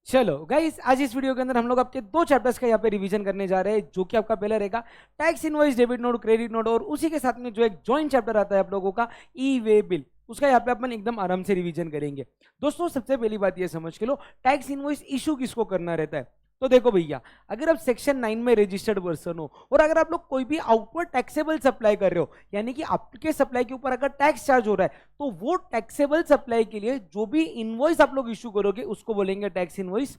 चलो गाइस, आज इस वीडियो के अंदर हम लोग आपके दो चैप्टर्स का यहाँ पे रिवीजन करने जा रहे हैं, जो कि आपका पहला रहेगा tax invoice debit note credit note, और उसी के साथ में जो एक जॉइंट चैप्टर आता है आप लोगों का ई वे बिल, उसका यहाँ पे अपन एकदम आराम से रिवीजन करेंगे। दोस्तों सबसे पहली बात ये समझ के लो, टैक्स इनवॉइस इशू किसको करना रहता है। तो देखो भैया, अगर आप सेक्शन 9 में रजिस्टर्ड पर्सन हो और अगर आप लोग कोई भी आउटवर्ड टैक्सेबल सप्लाई कर रहे हो, यानी कि आपके सप्लाई के ऊपर अगर टैक्स चार्ज हो रहा है, तो वो टैक्सेबल सप्लाई के लिए जो भी इनवॉइस आप लोग इशू करोगे उसको बोलेंगे टैक्स इनवॉइस।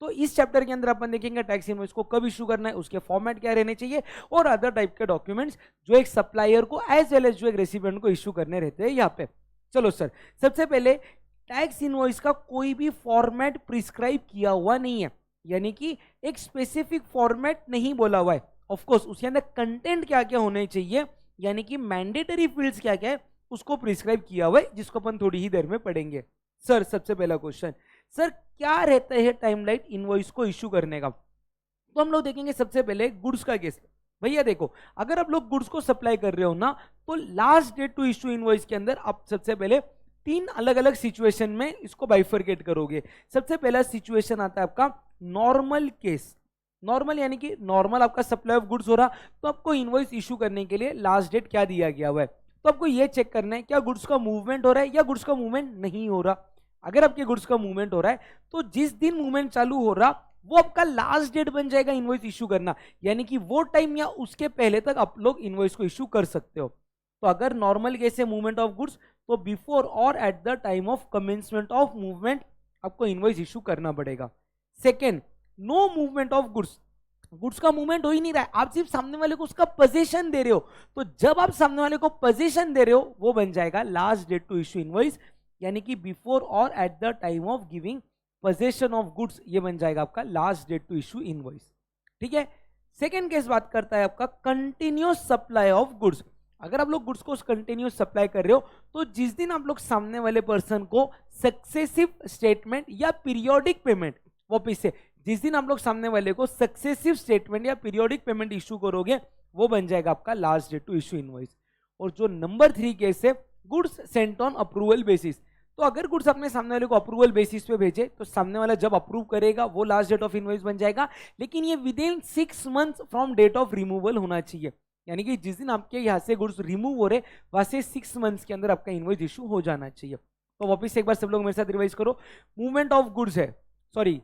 तो इस चैप्टर के अंदर अपन देखेंगे टैक्स इनवॉइस को कब इशू करना है, उसके फॉर्मेट क्या रहने चाहिए, और अदर टाइप के डॉक्यूमेंट्स जो एक सप्लायर को एज वेल एज जो एक रेसिपिएंट को इशू करने रहते हैं यहाँ पे। चलो सर, सबसे पहले टैक्स इनवॉइस का कोई भी फॉर्मेट प्रिस्क्राइब किया हुआ नहीं है, यानी कि एक स्पेसिफिक फॉर्मेट नहीं बोला हुआ है। ऑफ कोर्स उसके अंदर कंटेंट क्या क्या होने चाहिए, यानी कि मैंडेटरी फील्ड्स क्या क्या है, उसको प्रिस्क्राइब किया हुआ है, जिसको अपन थोड़ी ही देर में पढ़ेंगे। सर सबसे पहला क्वेश्चन, सर क्या रहता है टाइमलाइन इनवॉइस को इशू करने का। तो हम लोग देखेंगे सबसे पहले गुड्स का केस। भैया देखो, अगर आप लोग गुड्स को सप्लाई कर रहे हो ना, तो last date to issue invoice के अंदर आप सबसे पहले तीन अलग अलग सिचुएशन में इसको बाइफरकेट करोगे। सबसे पहला सिचुएशन आता है आपका नॉर्मल केस। नॉर्मल यानी कि नॉर्मल आपका सप्लाई ऑफ गुड्स हो रहा, तो आपको इनवॉइस इशू करने के लिए लास्ट डेट क्या दिया गया हुआ है, तो आपको ये चेक करना है क्या गुड्स का मूवमेंट हो रहा है या गुड्स का मूवमेंट नहीं हो रहा। अगर आपके गुड्स का मूवमेंट हो रहा है, तो जिस दिन मूवमेंट चालू हो रहा वो आपका लास्ट डेट बन जाएगा इनवॉइस इशू करना, यानी कि वो टाइम या उसके पहले तक आप लोग इनवॉइस को इशू कर सकते हो। तो अगर नॉर्मल केस है मूवमेंट ऑफ गुड्स, तो बिफोर और at the time of commencement of movement आपको इनवॉइस इशू करना पड़ेगा। Second, no movement of goods, goods का मूवमेंट हो ही नहीं रहा है, आप सिर्फ सामने वाले को उसका पोजीशन दे रहे हो, तो जब आप सामने वाले को पोजीशन दे रहे हो वो बन जाएगा last date to issue invoice, यानी कि बिफोर और at the time of giving position of goods, ये बन जाएगा आपका last date to issue invoice. ठीक है। सेकेंड केस बात करता है आपका कंटिन्यूस सप्लाई ऑफ गुड्स। अगर आप लोग गुड्स को कंटिन्यूस सप्लाई कर रहे हो, तो जिस दिन आप लोग सामने वाले पर्सन को सक्सेसिव स्टेटमेंट या पीरियोडिक पेमेंट, वापिस से जिस दिन आप लोग सामने वाले को सक्सेसिव स्टेटमेंट या पीरियोडिक पेमेंट इशू करोगे, वो बन जाएगा आपका last date to issue invoice. और जो नंबर 3 केस है goods sent on approval basis, तो अगर गुड्स अपने सामने वाले को अप्रूवल बेसिस पे भेजे, तो सामने वाला जब अप्रूव करेगा वो लास्ट डेट ऑफ इनवॉइस बन जाएगा, लेकिन ये within 6 months from date of removal होना चाहिए, यानी कि जिस दिन आपके यहाँ से गुड्स रिमूव हो रहे वहां से 6 मंथ्स के अंदर आपका इनवॉइस इशू हो जाना चाहिए। तो वापिस एक बार सब लोग मेरे साथ रिवाइज करो, मूवमेंट ऑफ गुड्स है, sorry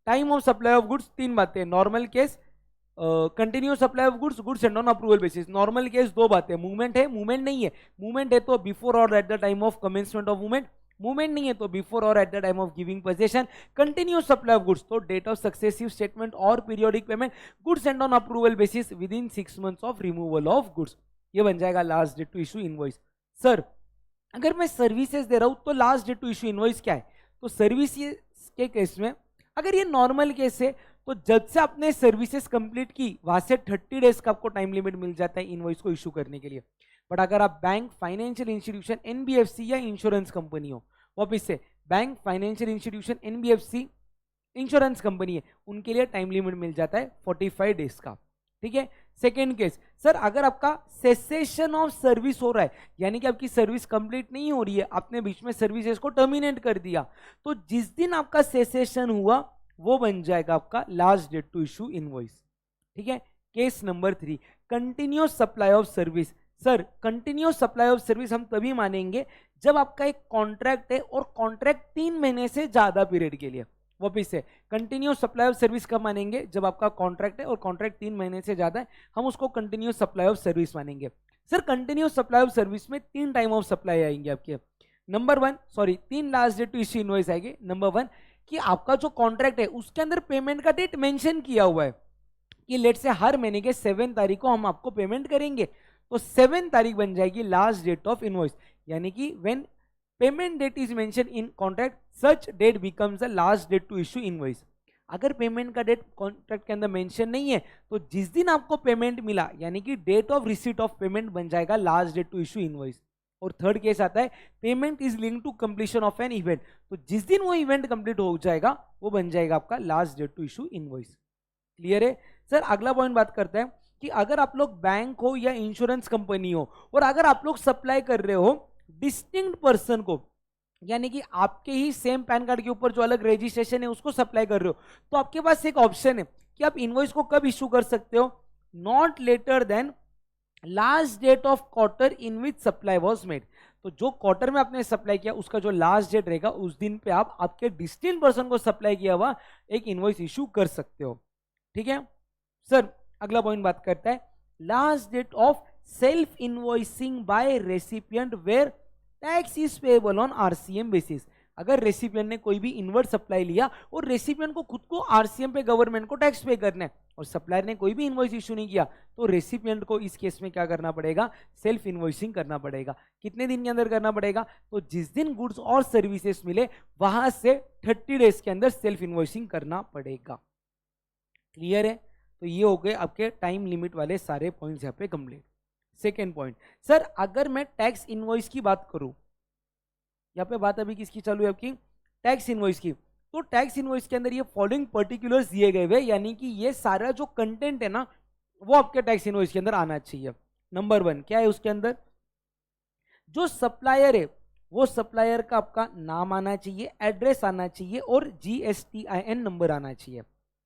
time of supply of goods, तीन बातें, normal case, continuous supply of goods, goods sent on approval basis. Normal case दो बातें, मूवमेंट है, मूवमेंट नहीं है, मूवमेंट है तो बिफोर और at the time of commencement of movement, movement नहीं है तो बिफोर और at the time of giving पोजीशन। कंटिन्यूस सप्लाई ऑफ गुड्स तो date of successive statement or periodic payment, goods sent on approval basis within 6 months of removal of goods, ये बन जाएगा last date to issue invoice. Sir अगर मैं services दे रहा हूं तो last date to issue invoice क्या है, तो सर्विस के केस में अगर ये नॉर्मल केस है, तो जब से आपने सर्विसेज कंप्लीट की वहां से 30 डेज का आपको टाइम लिमिट मिल जाता है इनवॉइस को इशू करने के लिए। बट अगर आप बैंक, फाइनेंशियल इंस्टीट्यूशन, एनबीएफसी या इंश्योरेंस कंपनी हो, वापिस से bank, financial institution, NBFC, insurance company है, उनके लिए टाइम लिमिट मिल जाता है 45 डेज का। ठीक है। सेकेंड केस, सर अगर आपका सेसेशन ऑफ सर्विस हो रहा है, यानी कि आपकी सर्विस कंप्लीट नहीं हो रही है, आपने बीच में सर्विसेज को टर्मिनेट कर दिया, तो जिस दिन आपका सेसेशन हुआ वो बन जाएगा आपका last date to issue invoice. ठीक है। Case number 3, continuous supply of service. Sir continuous supply of service हम तभी मानेंगे जब आपका एक कॉन्ट्रैक्ट है और कॉन्ट्रैक्ट 3 महीने से ज्यादा पीरियड के लिए। वापिस से कंटिन्यूस सप्लाई ऑफ सर्विस कब मानेंगे, जब आपका कॉन्ट्रैक्ट है और कॉन्ट्रैक्ट 3 महीने से ज्यादा है, हम उसको कंटिन्यूस सप्लाई ऑफ सर्विस मानेंगे। Sir continuous supply of service में 3 टाइम ऑफ सप्लाई आएंगे आपके। Number 1, sorry 3 last date to issue invoice आएंगे। नंबर 1 कि आपका जो कॉन्ट्रैक्ट है उसके अंदर पेमेंट का डेट मेंशन किया हुआ है कि लेट से हर महीने के 7 तारीख को हम आपको पेमेंट करेंगे, तो 7 तारीख बन जाएगी लास्ट डेट ऑफ इनवॉइस, यानी कि when payment date is mention in contract such date becomes the last date to issue invoice. अगर पेमेंट का डेट कॉन्ट्रैक्ट के अंदर मेंशन नहीं है, तो जिस दिन आपको पेमेंट मिला, यानी कि date of receipt of payment बन जाएगा last date to issue invoice. और थर्ड केस आता है payment is link to completion of an event, तो जिस दिन वो इवेंट कंप्लीट हो जाएगा वो बन जाएगा आपका last date to issue invoice. Clear है। सर अगला पॉइंट बात करते हैं कि अगर आप लोग बैंक हो या इंश्योरेंस कंपनी हो और अगर आप लोग सप्लाई कर रहे हो डिस्टिंक्ट पर्सन को, यानी कि आपके ही सेम पैन कार्ड के ऊपर जो अलग रजिस्ट्रेशन है उसको सप्लाई कर रहे हो, तो आपके पास एक ऑप्शन है कि आप इनवॉइस को कब इशू कर सकते हो, not later than last date of quarter in which supply was made. तो जो क्वार्टर में आपने सप्लाई किया उसका जो लास्ट डेट रहेगा उस दिन पे आप आपके डिस्टिंक्ट पर्सन को सप्लाई किया हुआ एक इनवॉइस इशू कर सकते हो। ठीक है सर, अगला पॉइंट बात करता है last date of self invoicing by recipient where tax is payable on RCM basis. अगर रेसिपिएंट ने कोई भी इनवर्ट सप्लाई लिया और रेसिपिएंट को खुद को आरसीएम पे गवर्नमेंट को टैक्स पे करना है और सप्लायर ने कोई भी इनवॉइस इशू नहीं किया, तो रेसिपिएंट को इस केस में क्या करना पड़ेगा, सेल्फ इनवॉइसिंग करना पड़ेगा। कितने दिन के अंदर करना पड़ेगा, तो जिस दिन गुड्स और सर्विसेज मिले वहां से 30 डेज के अंदर सेल्फ इनवॉइसिंग करना पड़ेगा। क्लियर है? तो ये हो गए आपके टाइम लिमिट वाले सारे पॉइंट्स यहाँ पे कंप्लीट। सेकेंड पॉइंट, सर अगर मैं टैक्स इनवॉइस की बात करूं, यहाँ पे बात अभी किसकी चालू है आपकी, टैक्स इनवॉइस की। तो टैक्स इनवॉइस के अंदर ये फॉलोइंग पर्टिकुलर्स दिए गए हुए, यानी कि ये सारा जो कंटेंट है ना वो आपके टैक्स इनवॉइस के अंदर आना चाहिए। नंबर 1 क्या है उसके अंदर, जो सप्लायर है वो सप्लायर का आपका नाम आना चाहिए, एड्रेस आना चाहिए और GSTIN नंबर आना चाहिए।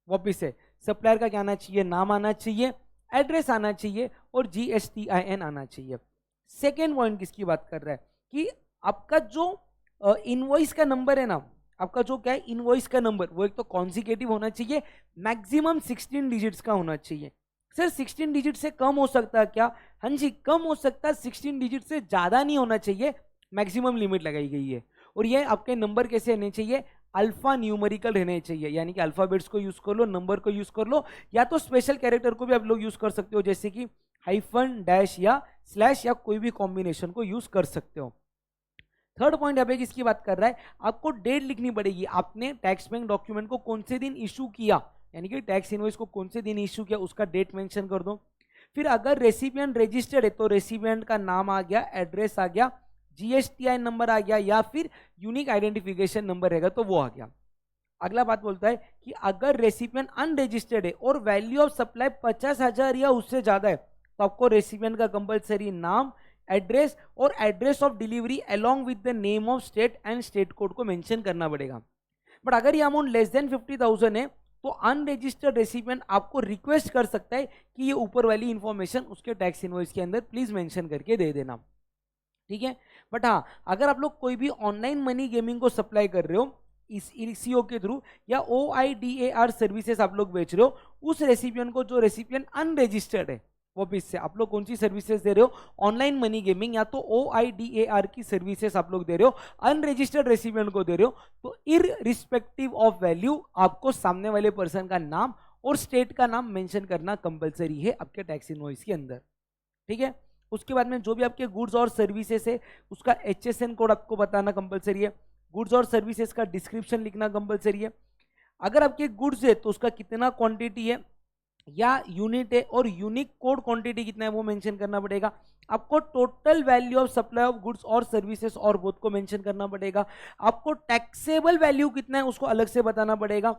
वापिस से सप्लायर का क्या आना चाहिए, नाम आना चाहिए, एड्रेस आना चाहिए और GSTIN आना चाहिए। सेकेंड पॉइंट किसकी बात कर रहा है कि आपका जो इनवॉइस का नंबर है ना, आपका जो क्या है इनवॉइस का नंबर, वो एक तो कॉन्सिक्यूटिव होना चाहिए, मैक्सिमम 16 डिजिट्स का होना चाहिए। सर 16 डिजिट से कम हो सकता है क्या, हाँ जी कम हो सकता है, 16 डिजिट से ज्यादा नहीं होना चाहिए, मैक्सिमम लिमिट लगाई गई है। और ये आपके नंबर कैसे रहने चाहिए, अल्फा न्यूमेरिकल रहने चाहिए, यानी कि अल्फाबेट्स को यूज कर लो, नंबर को यूज कर लो, या तो स्पेशल कैरेक्टर को भी आप लोग यूज कर सकते हो, जैसे कि हाइफन, डैश या स्लैश या कोई भी कॉम्बिनेशन को यूज कर सकते हो। थर्ड पॉइंट यहाँ पे किसकी बात कर रहा है, आपको डेट लिखनी पड़ेगी, आपने टैक्स पेइंग डॉक्यूमेंट को कौन से दिन इशू किया, यानी कि टैक्स इनवॉइस को कौन से दिन इशू किया उसका डेट मेंशन कर दो। फिर अगर रेसिपिएंट रजिस्टर्ड है तो रेसिपिएंट का नाम आ गया, एड्रेस आ गया, GSTIN नंबर आ गया या फिर यूनिक आइडेंटिफिकेशन नंबर रहेगा तो वो आ गया। अगला बात बोलता है कि अगर रेसिपिएंट अनरजिस्टर्ड है और वैल्यू ऑफ सप्लाई 50,000 या उससे ज्यादा है तो आपको रेसिपिएंट का कंपलसरी नाम, एड्रेस और address of delivery along with the name of state and state code को मेंशन करना पड़ेगा। बट अगर ये अमाउंट लेस देन 50,000 है तो अनरजिस्टर्ड रेसिपिएंट आपको रिक्वेस्ट कर सकता है कि ये ऊपर वाली इंफॉर्मेशन उसके टैक्स इनवॉइस के अंदर प्लीज मेंशन करके दे देना। ठीक है, बट हाँ अगर आप लोग कोई भी ऑनलाइन मनी गेमिंग को सप्लाई कर रहे हो इस ECO के थ्रू या OIDAR सर्विसेज आप लोग बेच रहे हो, उस रेसिपिएंट को जो रेसिपिएंट अनरजिस्टर्ड है वो भी इससे आप लोग कौन सी सर्विसेज दे रहे हो, ऑनलाइन मनी गेमिंग या तो OIDAR की सर्विसेज आप लोग दे रहे हो, अनरजिस्टर्ड रेसिपिएंट को दे रहे हो, तो इररिस्पेक्टिव ऑफ वैल्यू आपको सामने वाले पर्सन का नाम और स्टेट का नाम मेंशन करना कंपलसरी है आपके टैक्स इनवॉइस के अंदर। ठीक है, उसके बाद में जो भी आपके गुड्स और सर्विसेज है उसका HSN कोड आपको बताना कंपलसरी है, गुड्स और सर्विसेज का डिस्क्रिप्शन लिखना कंपलसरी है, अगर आपके गुड्स है तो उसका कितना क्वांटिटी है या यूनिट है और यूनिक कोड क्वांटिटी कितना है वो मेंशन करना पड़ेगा, आपको total value of supply of goods और सर्विसेज और बोथ को मेंशन करना पड़ेगा, आपको टैक्सेबल वैल्यू कितना है उसको अलग से बताना पड़ेगा,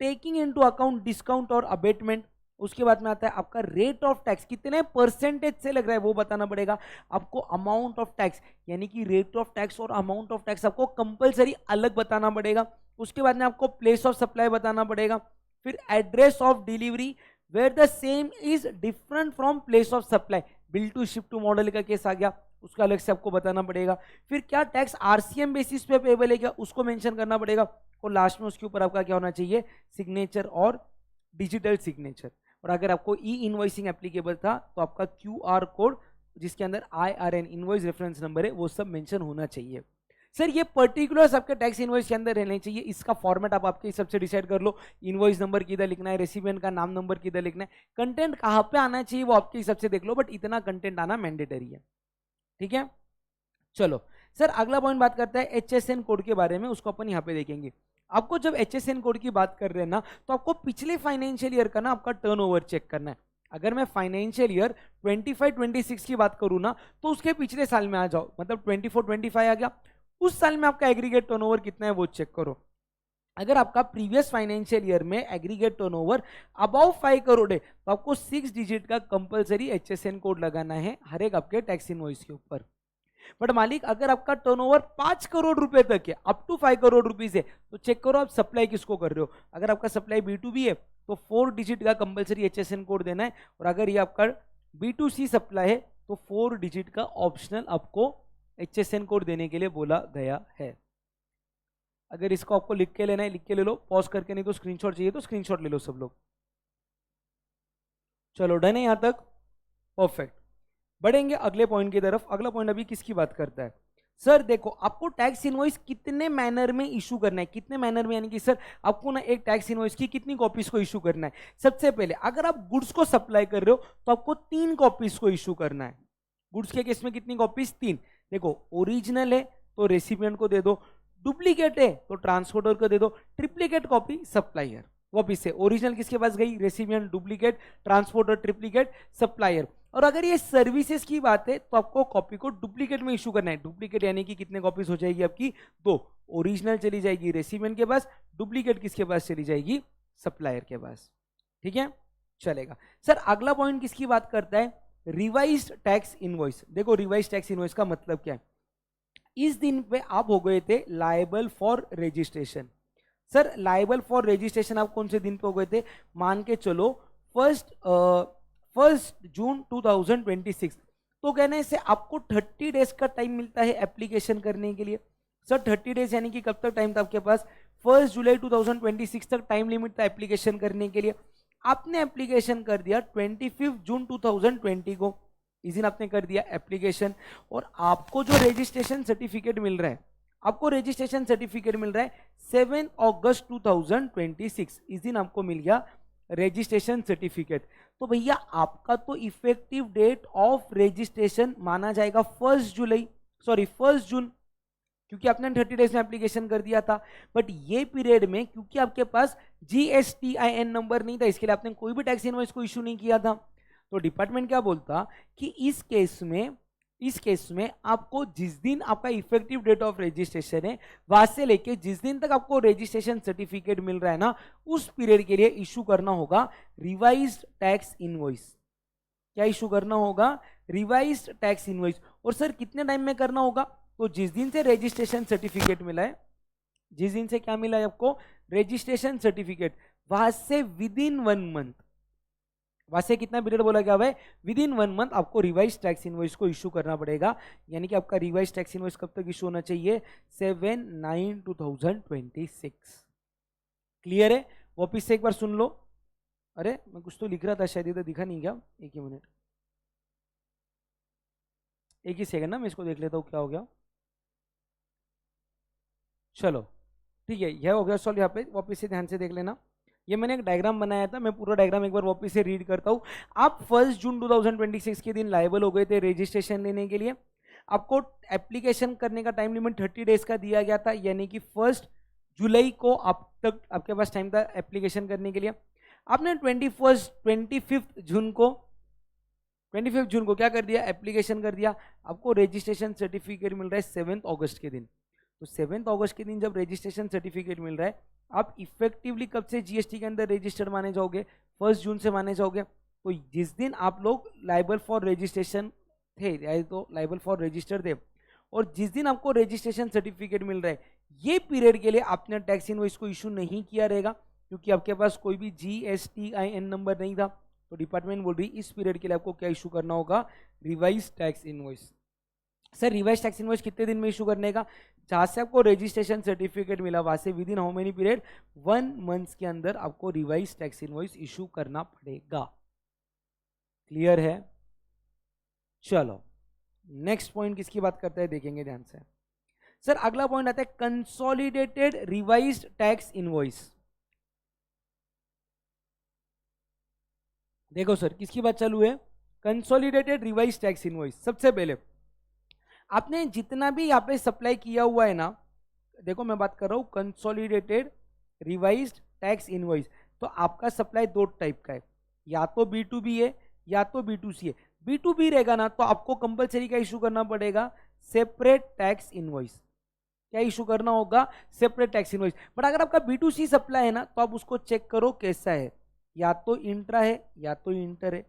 टेकिंग इनटू अकाउंट डिस्काउंट और अबेटमेंट। उसके बाद में आता है आपका रेट ऑफ टैक्स कितने परसेंटेज से लग रहा है वो बताना पड़ेगा, आपको अमाउंट ऑफ टैक्स यानी कि रेट ऑफ टैक्स और अमाउंट ऑफ टैक्स आपको कंपलसरी अलग बताना पड़ेगा। उसके बाद में आपको प्लेस ऑफ सप्लाई बताना पड़ेगा, फिर address of delivery where the same is different from place of supply, bill to ship to model का केस आ गया उसका अलग से आपको बताना पड़ेगा, फिर क्या टैक्स RCM बेसिस पे पेबल है क्या उसको मेंशन करना पड़ेगा, और लास्ट में उसके ऊपर आपका क्या होना चाहिए, सिग्नेचर और डिजिटल सिग्नेचर। और अगर आपको ई इनवॉइसिंग एप्लीकेबल था तो आपका QR कोड जिसके अंदर IRN इनवॉइस रेफरेंस नंबर है वो सब मेंशन होना चाहिए। सर ये पर्टिकुलर्स आपके टैक्स इनवॉइस के अंदर रहने चाहिए, इसका फॉर्मेट आप आपके हिसाब से डिसाइड कर लो, इनवॉइस नंबर किधर लिखना है, रेसिपिएंट का नाम नंबर किधर लिखना है, कंटेंट कहाँ पे आना चाहिए वो आपके हिसाब से देख लो, बट इतना कंटेंट आना मैंडेटरी है। ठीक है, चलो सर अगला पॉइंट बात करता है HSN कोड के बारे में, उसको अपन यहाँ पे देखेंगे। आपको जब HSN कोड की बात कर रहे हैं ना तो आपको पिछले फाइनेंशियल ईयर का ना आपका टर्नओवर चेक करना है। अगर मैं फाइनेंशियल ईयर 25-26 की बात करूँ ना तो उसके पिछले साल में आ जाओ, मतलब 24-25 आ गया, उस साल में आपका एग्रीगेट टर्नओवर कितना है वो चेक करो। अगर आपका प्रीवियस फाइनेंशियल ईयर में एग्रीगेट टर्नओवर अबाउ 5 करोड़ है तो आपको 6 डिजिट का कंपलसरी HSN कोड लगाना है हर एक आपके टैक्स इनवॉइस के ऊपर। बट मालिक अगर आपका टर्नओवर 5 करोड़ रुपए तक है, अप टू 5 करोड़ रुपीज है, तो चेक करो आप सप्लाई किसको कर रहे हो। अगर आपका सप्लाई B2B है तो 4 डिजिट का कंपलसरी HSN कोड देना है, और अगर ये आपका B2C सप्लाई है तो 4 डिजिट का ऑप्शनल आपको HSN कोड देने के लिए बोला गया है। अगर इसको आपको लिख के लेना है लिख के ले लो, पॉज करके, नहीं तो स्क्रीनशॉट चाहिए तो स्क्रीनशॉट ले लो सब लोग। चलो डन है यहां तक, परफेक्ट। बढ़ेंगे अगले पॉइंट की तरफ। अगला पॉइंट अभी किसकी बात करता है? सर देखो, आपको टैक्स इनवॉइस कितने मैनर में इशू करना है, कितने मैनर में, यानी कि सर आपको ना एक टैक्स इनवॉइस की कितनी कॉपीज को इशू करना है। सबसे पहले अगर आप गुड्स को सप्लाई कर रहे हो तो आपको 3 कॉपीज को इशू करना है। गुड्स के केस में कितनी कॉपीज? 3। देखो, ओरिजिनल है तो रेसिपिएंट को दे दो, डुप्लीकेट है तो ट्रांसपोर्टर को दे दो, ट्रिप्लीकेट कॉपी सप्लायर। वापिस से ओरिजिनल किसके पास गई? Recipient, duplicate, transporter, triplicate, supplier. और अगर ये सर्विसेज की बात है तो आपको कॉपी को डुप्लीकेट में इशू करना है। डुप्लीकेट यानी कि कितने कॉपीज हो जाएगी आपकी? 2। ओरिजिनल चली जाएगी रेसिपिएंट के पास, डुप्लीकेट किसके पास चली जाएगी? सप्लायर के पास। ठीक है, चलेगा। सर अगला पॉइंट किसकी बात करता है? Revised tax invoice. देखो, रिवाइज्ड टैक्स इनवॉइस का मतलब क्या है? इस दिन पे आप हो गए थे liable for registration. Sir liable for registration आप कौन से दिन पे हो गए थे? मान के चलो 1 जून 2026। तो कहने से आपको 30 डेज का टाइम मिलता है एप्लीकेशन करने के लिए। सर 30 डेज यानी कि कब तक टाइम था आपके पास? 1 जुलाई 2026 तक टाइम लिमिट था एप्लीकेशन करने के लिए। आपने एप्लीकेशन कर दिया 25 जून 2020 को, इस दिन आपने कर दिया एप्लीकेशन, और आपको जो रजिस्ट्रेशन सर्टिफिकेट मिल रहा है, आपको रजिस्ट्रेशन सर्टिफिकेट मिल रहा है 7 अगस्त 2026। इस दिन आपको मिल गया रजिस्ट्रेशन सर्टिफिकेट। तो भैया आपका तो इफेक्टिव डेट ऑफ रजिस्ट्रेशन माना जाएगा 1 जून, क्योंकि आपने 30 डेज में एप्लीकेशन कर दिया था। बट ये पीरियड में क्योंकि आपके पास GSTIN नंबर नहीं था, इसके लिए आपने कोई भी टैक्स इनवॉइस को इशू नहीं किया था, तो डिपार्टमेंट क्या बोलता कि इस केस में आपको जिस दिन आपका इफेक्टिव डेट ऑफ रजिस्ट्रेशन है वहां से लेके जिस दिन तक आपको रजिस्ट्रेशन सर्टिफिकेट मिल रहा है ना, उस पीरियड के लिए इशू करना होगा रिवाइज्ड टैक्स इनवॉइस। क्या इशू करना होगा? Revised tax invoice. और सर कितने टाइम में करना होगा? तो जिस दिन से रजिस्ट्रेशन सर्टिफिकेट मिला है, जिस दिन से क्या मिला है आपको? रजिस्ट्रेशन सर्टिफिकेट, वहां से विद इन 1 मंथ, वहां से कितना पीरियड बोला गया है? विद इन 1 मंथ आपको रिवाइज टैक्स इनवॉइस को इशू करना पड़ेगा। यानी कि आपका रिवाइज टैक्स इनवॉइस कब तक इशू होना चाहिए? 7/9/2026। क्लियर है? वापिस से एक बार सुन लो। अरे मैं कुछ तो लिख रहा था, शायद इधर दिखा नहीं क्या? एक ही मिनट, एक ही सेकंड ना, मैं इसको देख लेता हूँ क्या हो गया। चलो ठीक है, यह हो गया सॉल्व। यहाँ पे वापिस से ध्यान से देख लेना। ये मैंने एक डायग्राम बनाया था, मैं पूरा डायग्राम एक बार वापस से रीड करता हूँ। आप 1 जून 2026 के दिन लायबल हो गए थे रजिस्ट्रेशन लेने के लिए। आपको एप्लीकेशन करने का टाइम लिमिट 30 डेज का दिया गया था, यानी कि 1 जुलाई को आप तक आपके पास टाइम था एप्लीकेशन करने के लिए। आपने 25 जून को क्या कर दिया? एप्लीकेशन कर दिया। आपको रजिस्ट्रेशन सर्टिफिकेट मिल रहा है 7 अगस्त के दिन। तो 7 अगस्त के दिन जब रजिस्ट्रेशन सर्टिफिकेट मिल रहा है, आप इफेक्टिवली कब से जीएसटी के अंदर रजिस्टर्ड माने जाओगे? 1 जून से माने जाओगे। तो जिस दिन आप लोग लायबल फॉर रजिस्ट्रेशन थे, या तो लायबल फॉर रजिस्टर थे, और जिस दिन आपको रजिस्ट्रेशन सर्टिफिकेट मिल रहा है, ये पीरियड के लिए आपने टैक्स इनवॉइस को इशू नहीं किया रहेगा, क्योंकि आपके पास कोई भी GSTIN नंबर नहीं था। तो डिपार्टमेंट बोल रही इस पीरियड के लिए आपको क्या इशू करना होगा? Revise tax invoice. Sir revise tax invoice कितने दिन में इशू करने का? जहां से आपको रजिस्ट्रेशन सर्टिफिकेट मिला वहां से with in how many period? 1 month के अंदर आपको रिवाइज टैक्स इनवॉइस इशू करना पड़ेगा। क्लियर है? चलो नेक्स्ट पॉइंट किसकी बात करते हैं देखेंगे ध्यान से। सर अगला पॉइंट आता है कंसोलिडेटेड रिवाइज्ड टैक्स इनवॉइस। देखो सर किसकी बात चालू है? Consolidated revised tax invoice. सबसे पहले आपने जितना भी यहाँ पे सप्लाई किया हुआ है ना, देखो मैं बात कर रहा हूं कंसोलिडेटेड रिवाइज्ड टैक्स इनवॉइस। तो आपका सप्लाई 2 टाइप का है, या तो B2B है या तो B2C है। B2B रहेगा ना तो आपको कंपलसरी का इशू करना पड़ेगा? Separate tax invoice. क्या इशू करना होगा? Separate tax invoice. बट अगर आपका B2C सप्लाई है ना, तो आप उसको चेक करो कैसा है, या तो इंट्रा है या तो इंटर है।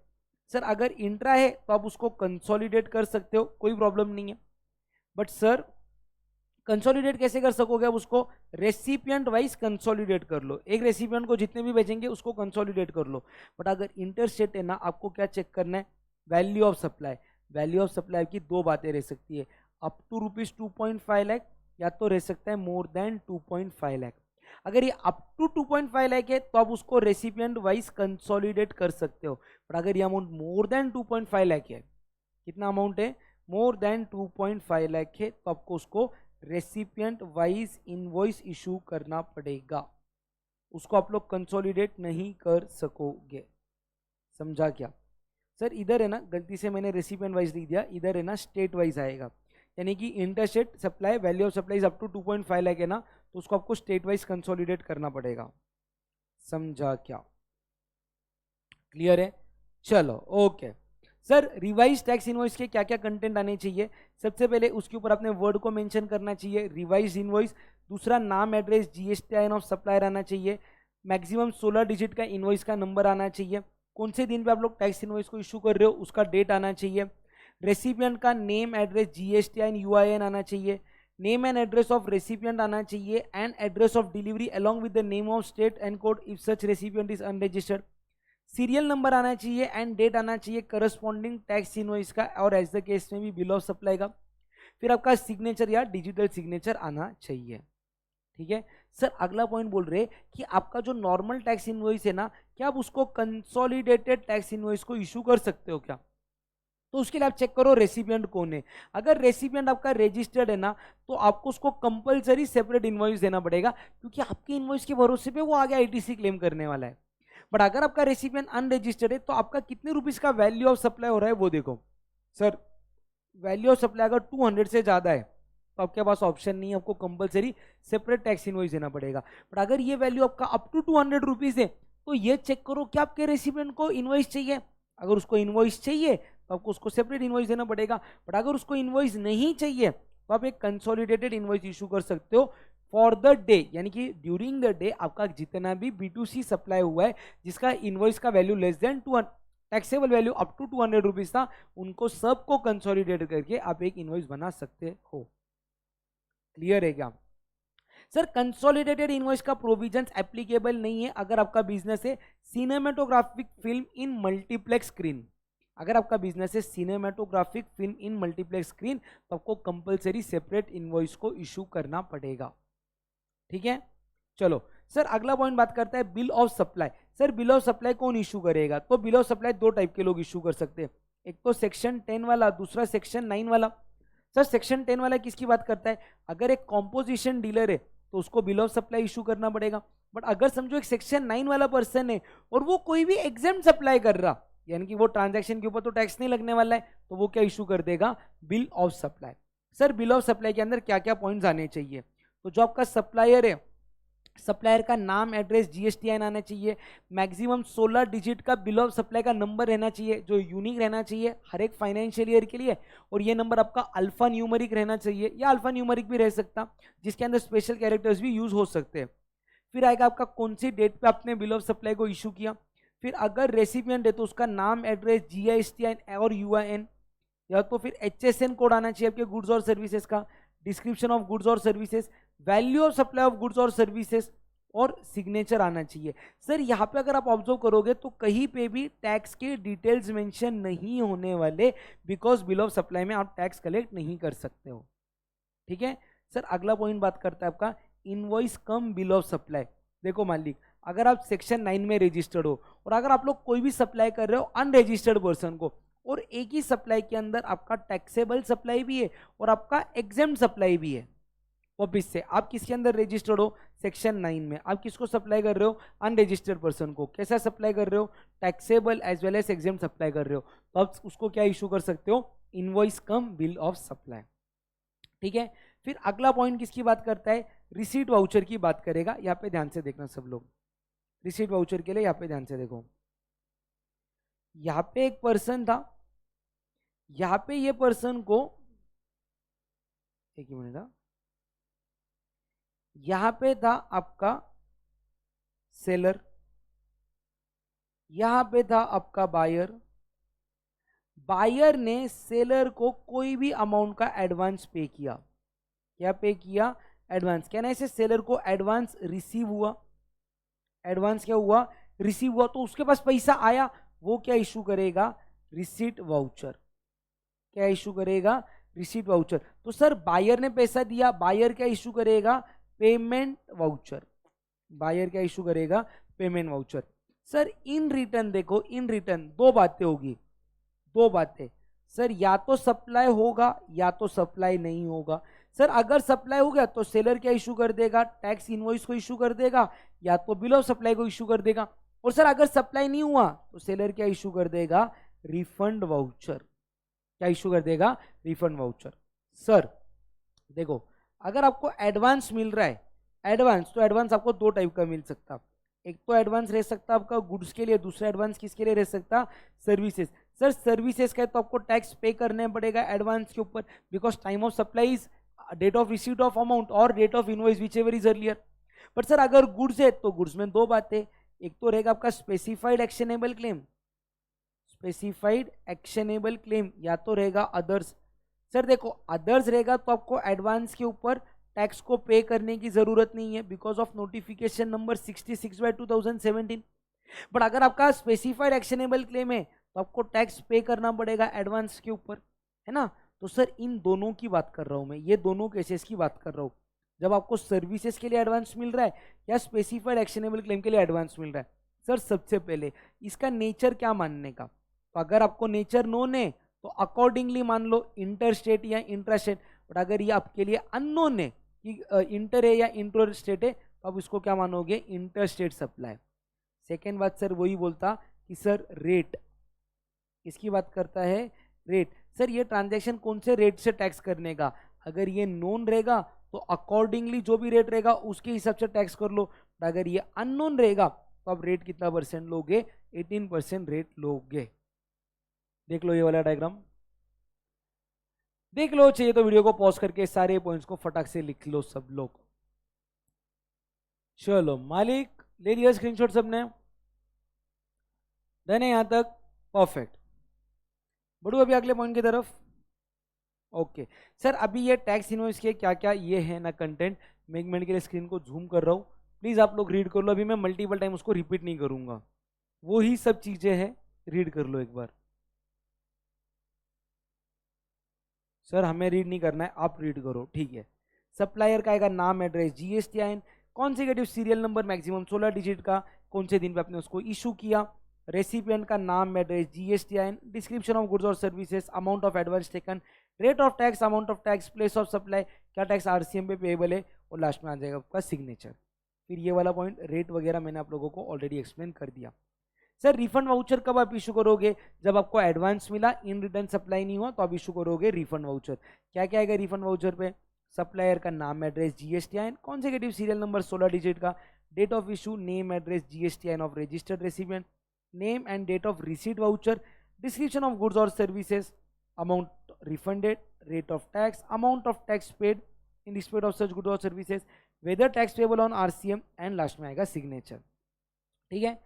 सर अगर इंट्रा है तो आप उसको कंसोलिडेट कर सकते हो, कोई प्रॉब्लम नहीं है। बट सर कंसोलिडेट कैसे कर सकोगे? अब उसको रेसिपिएंट वाइज कंसोलिडेट कर लो, एक रेसिपिएंट को जितने भी भेजेंगे उसको कंसोलिडेट कर लो। बट अगर इंटरस्टेट है ना, आपको क्या चेक करना है? Value of supply. Value of supply की दो बातें रह सकती है, अप टू ₹2.5 लाख या तो रह सकता है मोर देन 2.5 लाख। अगर ये अप टू 2.5 लाख है तो आप उसको रेसिपिएंट वाइज कंसोलिडेट कर सकते हो। बट अगर ये अमाउंट मोर देन 2.5 लाख है, कितना अमाउंट है? मोर देन 2.5 लाख है, तो आपको उसको रेसिपिएंट वाइज इनवॉइस इशू करना पड़ेगा, उसको आप लोग कंसोलिडेट नहीं कर सकोगे। समझा क्या? सर इधर है ना गलती से मैंने रेसिपिएंट वाइज लिख दिया, इधर है ना स्टेट वाइज आएगा, यानी कि interstate supply value of supply up to 2.5 lakh है ना, तो उसको आपको स्टेट वाइज कंसोलिडेट करना पड़ेगा। समझा क्या? क्लियर है? चलो okay. Sir revise tax invoice के क्या क्या कंटेंट आने चाहिए? सबसे पहले उसके ऊपर अपने वर्ड को मेंशन करना चाहिए, रिवाइज इनवॉइस। दूसरा नाम, एड्रेस, जीएसटी ऑफ सप्लायर आना चाहिए। मैक्सिमम 16 डिजिट का इनवॉइस का नंबर आना चाहिए। कौन से दिन पे आप लोग टैक्स इनवॉइस को इशू कर रहे हो उसका डेट आना चाहिए। रेसिपिएंट का name, address, GST and UIN आना चाहिए। Name and address of recipient आना चाहिए and address of delivery along with the name of state and code if such recipient is unregistered. Serial number आना चाहिए and date आना चाहिए corresponding tax invoice का, और एज द केस में भी बिल ऑफ सप्लाई का। फिर आपका सिग्नेचर या डिजिटल सिग्नेचर आना चाहिए। ठीक है सर, अगला पॉइंट बोल रहे कि आपका जो नॉर्मल टैक्स इनवॉइस है ना, क्या आप उसको कंसोलिडेटेड टैक्स इनवॉइस को इशू कर सकते हो क्या? तो उसके लिए आप चेक करो रेसिपिएंट कौन है। अगर रेसिपिएंट आपका रजिस्टर्ड है ना, तो आपको उसको कंपलसरी सेपरेट इनवॉइस देना पड़ेगा, क्योंकि आपके इनवॉइस के भरोसे पे वो आगे आईटीसी क्लेम करने वाला है। बट अगर आपका रेसिपिएंट अनरजिस्टर्ड है तो आपका कितने रुपीस का वैल्यू ऑफ सप्लाई हो रहा है वो देखो। सर वैल्यू ऑफ सप्लाई अगर 200 से ज्यादा है तो आपके पास ऑप्शन नहीं है, आपको कंपलसरी सेपरेट टैक्स इनवॉइस देना पड़ेगा। बट अगर ये वैल्यू आपका अप टू 200 रुपीज है तो ये चेक करो कि आपके रेसिपिएंट को इनवॉइस चाहिए। अगर उसको इनवॉइस चाहिए तो आपको उसको सेपरेट इनवॉइस देना पड़ेगा। बट अगर उसको इनवॉइस नहीं चाहिए तो आप एक कंसोलिडेटेड इनवॉइस इशू कर सकते हो फॉर द डे, यानी कि ड्यूरिंग द डे आपका जितना भी B2C सप्लाई हुआ है जिसका इनवॉइस का value less than 200, taxable value up to 200 rupees था, उनको सबको कंसोलिडेट करके आप एक इनवॉइस बना सकते हो। क्लियर है क्या? सर कंसोलिडेटेड इनवॉइस का प्रोविजंस एप्लीकेबल नहीं है अगर आपका बिजनेस है सिनेमेटोग्राफिक फिल्म इन मल्टीप्लेक्स स्क्रीन। अगर आपका बिजनेस है सिनेमेटोग्राफिक फिल्म इन मल्टीप्लेक्स स्क्रीन तो आपको कंपलसरी सेपरेट इनवॉइस को इशू करना पड़ेगा। ठीक है, चलो सर अगला पॉइंट बात करता है bill of supply. Sir bill of supply कौन इशू करेगा? तो बिल ऑफ सप्लाई दो टाइप के लोग इशू कर सकते हैं, एक तो सेक्शन 10 वाला, दूसरा सेक्शन 9 वाला। सर सेक्शन 10 वाला किसकी बात करता है? अगर एक कॉम्पोजिशन डीलर है तो उसको बिल ऑफ सप्लाई इशू करना पड़ेगा। बट अगर समझो एक सेक्शन 9 वाला पर्सन है और वो कोई भी एग्जाम सप्लाई कर रहा, यानी कि वो ट्रांजैक्शन के ऊपर तो टैक्स नहीं लगने वाला है, तो वो क्या इशू कर देगा? Bill of supply. Sir bill of supply के अंदर क्या क्या पॉइंट्स आने चाहिए? तो जो आपका सप्लायर है, सप्लायर का नाम, एड्रेस, जीएसटीआईएन आना चाहिए। मैक्सिमम 16 डिजिट का बिल ऑफ सप्लाई का नंबर रहना चाहिए जो यूनिक रहना चाहिए हर एक फाइनेंशियल ईयर के लिए, और ये नंबर आपका अल्फा न्यूमरिक रहना चाहिए या अल्फा न्यूमरिक भी रह सकता, जिसके अंदर स्पेशल कैरेक्टर्स भी यूज हो सकते हैं। फिर आएगा आपका कौन सी डेट पे आपने बिल ऑफ सप्लाई को इशू किया। फिर अगर रेसिपिएंट है तो उसका नाम, एड्रेस, जीएसटीआईएन और यूआईएन, या तो फिर एचएसएन कोड आना चाहिए आपके गुड्स और सर्विसेज का, डिस्क्रिप्शन ऑफ गुड्स और services, value of supply of goods और सर्विसेज, और सिग्नेचर आना चाहिए। सर यहाँ पे अगर आप ऑब्जर्व करोगे तो कहीं पे भी टैक्स के डिटेल्स मेंशन नहीं होने वाले, बिकॉज बिल ऑफ सप्लाई में आप टैक्स कलेक्ट नहीं कर सकते हो। ठीक है सर, अगला पॉइंट बात करता है आपका invoice come bill of supply. देखो मालिक, अगर आप सेक्शन 9 में रजिस्टर्ड हो और अगर आप लोग कोई भी सप्लाई कर रहे हो अनरजिस्टर्ड पर्सन को, और एक ही सप्लाई के अंदर आपका टैक्सेबल सप्लाई भी है और आपका एग्जेम्प्ट सप्लाई भी है, ऑब्वियस से आप किसके अंदर रजिस्टर्ड हो? सेक्शन 9 में। आप किसको सप्लाई कर रहे हो? अनरजिस्टर्ड पर्सन को। कैसा सप्लाई कर रहे हो? Taxable as well as exempt supply कर रहे हो, तो आप उसको क्या इशू कर सकते हो? Invoice come bill of supply. ठीक है, फिर अगला पॉइंट किसकी बात करता है? रिसीट वाउचर की बात करेगा। यहाँ पे ध्यान से देखना सब लोग, रिसीट वाउचर के लिए यहाँ पे ध्यान से देखो। यहाँ पे एक पर्सन था, यहाँ पे ये पर्सन को, एक ही मिनट, यहां पे था आपका सेलर, यहां पे था आपका बायर, बायर ने सेलर को कोई भी अमाउंट का एडवांस पे किया, क्या पे किया, एडवांस। कहना ऐसे सेलर को एडवांस रिसीव हुआ, एडवांस क्या हुआ, रिसीव हुआ, तो उसके पास पैसा आया, वो क्या इशू करेगा, रिसीट वाउचर, क्या इशू करेगा, रिसीट वाउचर। तो सर बायर ने पैसा दिया, बायर क्या इशू करेगा, पेमेंट वाउचर, बायर क्या इशू करेगा, payment voucher. Sir in return देखो, इन रिटर्न दो बातें होगी, दो बातें सर, या तो सप्लाई होगा या तो सप्लाई नहीं होगा। सर अगर सप्लाई हो गया तो सेलर क्या इशू कर देगा, टैक्स इनवॉइस को इशू कर देगा, या तो बिल ऑफ सप्लाई को इशू कर देगा। और सर अगर सप्लाई नहीं हुआ तो सेलर क्या इशू कर देगा, रिफंड वाउचर, क्या इशू कर देगा, रिफंड वाउचर। सर देखो अगर आपको एडवांस मिल रहा है, एडवांस, तो एडवांस आपको दो टाइप का मिल सकता, एक तो एडवांस रह सकता आपका गुड्स के लिए, दूसरा एडवांस किसके लिए रह सकता, सर्विसेज। सर सर्विसेज का है तो आपको टैक्स पे करने पड़ेगा एडवांस के ऊपर, because time of supply is date of receipt of amount और date of invoice which ever is earlier. But sir अगर गुड्स है तो गुड्स में दो बातें, एक तो रहेगा आपका specified actionable claim, specified actionable claim, या तो रहेगा अदर्स। सर देखो अदर्स रहेगा तो आपको एडवांस के ऊपर टैक्स को पे करने की जरूरत नहीं है because of notification number 66/2017। But अगर आपका स्पेसिफाइड एक्शनेबल क्लेम है तो आपको टैक्स पे करना पड़ेगा एडवांस के ऊपर, है ना। तो सर इन दोनों की बात कर रहा हूं मैं, ये दोनों केसेस की बात कर रहा हूं, जब आपको सर्विसेज के लिए एडवांस मिल रहा है या स्पेसिफाइड एक्शनेबल क्लेम के लिए एडवांस मिल रहा है। सर सबसे पहले इसका नेचर क्या मानने का, तो अगर आपको नेचर नोन है तो अकॉर्डिंगली मान लो इंटर स्टेट या इंट्रा स्टेट। बट अगर ये आपके लिए अननोन है कि इंटर है या इंटर स्टेट है तो आप इसको क्या मानोगे, इंटर स्टेट सप्लाई। सेकेंड बात सर वही बोलता कि सर रेट, किसकी बात करता है, रेट। सर ये ट्रांजैक्शन कौन से रेट से टैक्स करने का, अगर ये नोन रहेगा तो अकॉर्डिंगली जो भी रेट रहेगा उसके हिसाब से टैक्स कर लो। अगर ये अननोन रहेगा तो आप रेट कितना परसेंट लोगे, 18% रेट लोगे। देख लो ये वाला डायग्राम, देख लो, चाहिए तो वीडियो को पॉज करके सारे पॉइंट्स को फटाक से लिख लो सब लोग। चलो मालिक ले लिया स्क्रीनशॉट सबने, डन है यहां तक, परफेक्ट। बढ़ू अभी अगले पॉइंट की तरफ। ओके सर अभी ये टैक्स इनवॉइस के क्या क्या ये है ना कंटेंट, मैं एक मिनट के लिए स्क्रीन को झूम कर रहा हूँ, प्लीज आप लोग रीड कर लो। अभी मैं मल्टीपल टाइम उसको रिपीट नहीं करूंगा, वो ही सब चीजें हैं, रीड कर लो एक बार। सर हमें रीड नहीं करना है, आप रीड करो, ठीक है। सप्लायर का आएगा नाम, address, GSTIN, consecutive serial number maximum 16 digit का, कौन से दिन पे आपने उसको इशू किया, रेसिपिएंट का नाम, address, GSTIN, description of goods और services, amount of advance taken, rate of tax, amount of tax, place of supply, क्या टैक्स RCM पे पेएबल है, और लास्ट में आ जाएगा आपका सिग्नेचर। फिर ये वाला पॉइंट रेट वगैरह मैंने आप लोगों को ऑलरेडी एक्सप्लेन कर दिया। सर रिफंड वाउचर कब आप इशू करोगे, जब आपको एडवांस मिला, इन रिटर्न सप्लाई नहीं हुआ तो आप इशू करोगे रिफंड वाउचर। क्या क्या आएगा रिफंड वाउचर पे, सप्लायर का नाम, address, GSTIN, consecutive serial number 16 digit का, date of issue, name, address, GSTIN of registered recipient, name and date of receipt voucher, description of goods और services, amount refunded, rate of tax, amount of tax paid in respect of such goods और services, whether tax payable on RCM, and last में आएगा signature. ठीक है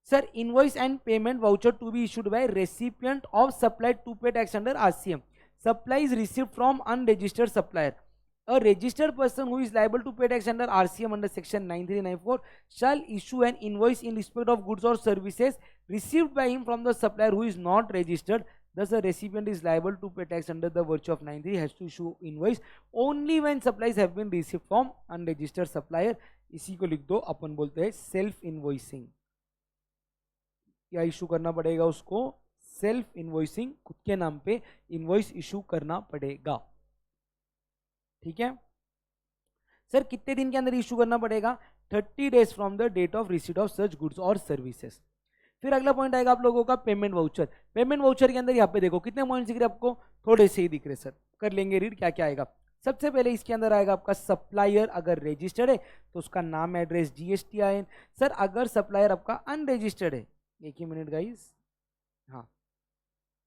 sir, invoice and payment voucher to be issued by recipient of supply to पे tax under RCM, supply is received from unregistered supplier. A registered person who is liable to pay tax under RCM under section 9394 shall issue an invoice in respect of goods or services received by him from the supplier who is not registered. Thus, a recipient is liable to pay tax under the virtue of 93 has to issue invoice only when supplies have been received from unregistered supplier. इसी को लिख दो, अपन बोलते हैं self invoicing. क्या issue करना पड़ेगा उसको, सेल्फ इनवॉइसिंग, खुद के नाम पे इनवॉइस इशू करना पड़ेगा। ठीक है सर, कितने दिन के अंदर इशू करना पड़ेगा, 30 days from the date of receipt of such goods और सर्विसेज। फिर अगला पॉइंट आएगा आप लोगों का पेमेंट वाउचर। पेमेंट वाउचर के अंदर यहाँ पे देखो कितने पॉइंट्स दिख रहे आपको, थोड़े से ही दिख रहे सर, कर लेंगे रीड क्या क्या आएगा। सबसे पहले इसके अंदर आएगा आपका सप्लायर, अगर रजिस्टर्ड है तो उसका नाम, एड्रेस, GSTIN। सर अगर सप्लायर आपका अनरजिस्टर्ड है, एक ही मिनट गाइस, हाँ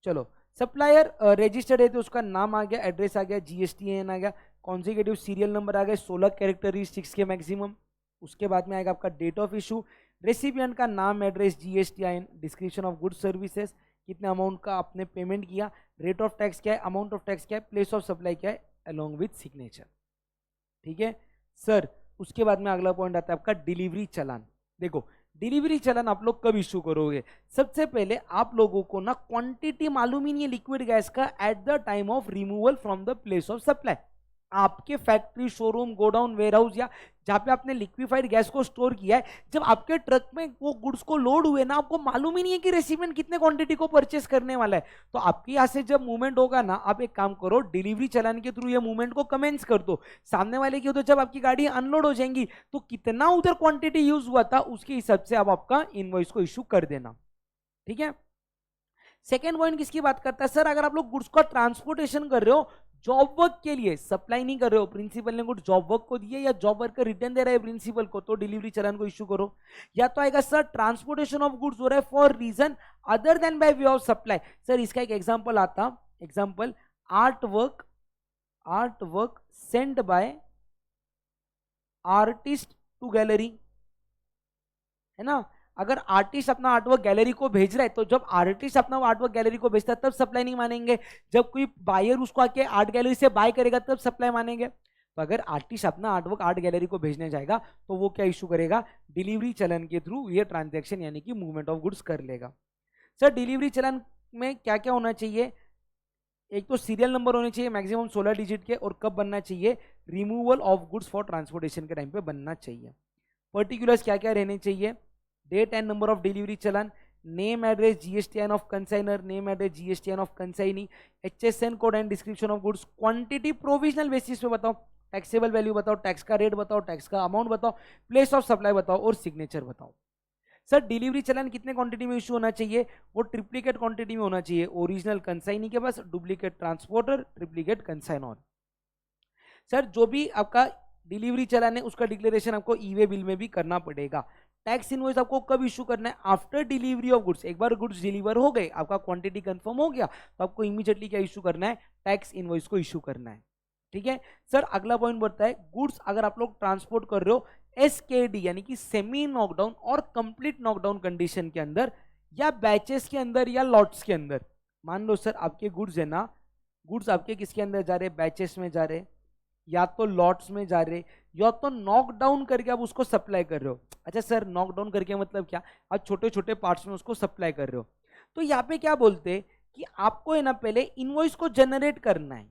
चलो, सप्लायर रजिस्टर्ड है तो उसका नाम आ गया, एड्रेस आ गया, GSTIN आ गया, कॉन्सेक्यूटिव सीरियल नंबर आ गया 16 कैरेक्टरिस्टिक्स के मैक्सिमम। उसके बाद में आएगा आपका डेट ऑफ इशू, रेसिपिएंट का नाम, address, GSTIN, description of goods services, कितने अमाउंट का आपने पेमेंट किया, रेट ऑफ टैक्स क्या है, अमाउंट ऑफ टैक्स क्या है, प्लेस ऑफ सप्लाई क्या है, अलोंग विथ सिग्नेचर। ठीक है सर। उसके बाद में अगला पॉइंट आता है आपका डिलीवरी चालान। देखो डिलीवरी चालान आप लोग कब इशू करोगे, सबसे पहले आप लोगों को ना क्वांटिटी मालूम ही नहीं है लिक्विड गैस का at the time of removal from the place of supply. आपके फैक्ट्री, शोरूम, गोडाउन, वेयरहाउस या जहां पे आपने लिक्विफाइड गैस को स्टोर किया है, जब आपके ट्रक में वो गुड्स को लोड हुए ना, आपको मालूम ही नहीं है कि रेसिपिएंट कितने क्वांटिटी को परचेस करने वाला है। तो आपके यहां से जब मूवमेंट होगा ना, आप एक काम करो, डिलीवरी चालान के थ्रू ये मूवमेंट को कमेंस कर दो। सामने वाले की तो जब आपकी गाड़ी अनलोड हो जाएंगी तो कितना उधर क्वांटिटी यूज हुआ था उसके हिसाब से आप आपका इनवॉइस को इशू कर देना। ठीक है। सेकेंड पॉइंट किसकी बात करता है, सर अगर आप लोग गुड्स का ट्रांसपोर्टेशन कर रहे हो जॉब वर्क के लिए, सप्लाई नहीं कर रहे हो, प्रिंसिपल ने गुड्स जॉब वर्क को दिए या जॉब वर्क का रिटर्न दे रहा है प्रिंसिपल को, तो डिलीवरी चालान को इशू करो। या तो आएगा सर ट्रांसपोर्टेशन ऑफ गुड्स हो रहा है for reason other than by way of supply. Sir इसका एक एग्जांपल आता, example art work send by artist to gallery, है ना। अगर आर्टिस्ट अपना आर्टवर्क गैलरी को भेज रहा है तो जब आर्टिस्ट अपना आर्टवर्क गैलरी को भेजता है तब सप्लाई नहीं मानेंगे, जब कोई बायर उसको आके आर्ट गैलरी से बाय करेगा तब सप्लाई मानेंगे। तो अगर आर्टिस्ट अपना आर्टवर्क आर्ट गैलरी को भेजने जाएगा तो वो क्या इशू करेगा, डिलीवरी चालान के थ्रू ये ट्रांजैक्शन यानी कि मूवमेंट ऑफ गुड्स कर लेगा। सर डिलीवरी चालान में क्या क्या होना चाहिए, एक तो सीरियल नंबर होने चाहिए मैक्सिमम 16 डिजिट के, और कब बनना चाहिए, removal of goods for transportation के टाइम पे बनना चाहिए। पर्टिकुलर्स क्या क्या रहने चाहिए, date and number of delivery challan, name address GSTN of consignor, name address GSTN of consignee, HSN code and description of goods, quantity provisional basis पे बताओ, टैक्सेबल वैल्यू बताओ, टैक्स का रेट बताओ, टैक्स का अमाउंट बताओ, प्लेस ऑफ सप्लाई बताओ और signature बताओ। सर डिलीवरी चालान कितने क्वांटिटी में इशू होना चाहिए, वो ट्रिप्लीकेट क्वांटिटी में होना चाहिए, ओरिजिनल कंसाइनी के पास, duplicate transporter, triplicate consignor. Sir जो भी आपका डिलीवरी चालान है उसका डिक्लेरेशन आपको ई वे बिल में भी करना पड़ेगा। टैक्स इनवॉइस आपको कब इशू करना है, आफ्टर डिलीवरी ऑफ गुड्स। एक बार गुड्स डिलीवर हो गए, आपका क्वांटिटी कंफर्म हो गया, तो आपको इमीडिएटली क्या इशू करना है, टैक्स इनवॉइस को इशू करना है। ठीक है सर। अगला पॉइंट बढ़ता है, गुड्स अगर आप लोग ट्रांसपोर्ट कर रहे हो एसकेडी यानी कि सेमी नॉकडाउन और कंप्लीट नॉकडाउन कंडीशन के अंदर, या बैचेस के अंदर या लॉट्स के अंदर। मान लो सर आपके गुड्स है ना, गुड्स आपके किसके अंदर जा रहे, बैचेस में जा रहे, या तो लॉट्स में जा रहे, या तो नॉकडाउन करके आप उसको सप्लाई कर रहे हो। अच्छा सर नॉकडाउन करके मतलब क्या, आप छोटे छोटे पार्ट्स में उसको सप्लाई कर रहे हो। तो यहाँ पे क्या बोलते हैं कि आपको है ना पहले इनवॉइस को जनरेट करना है,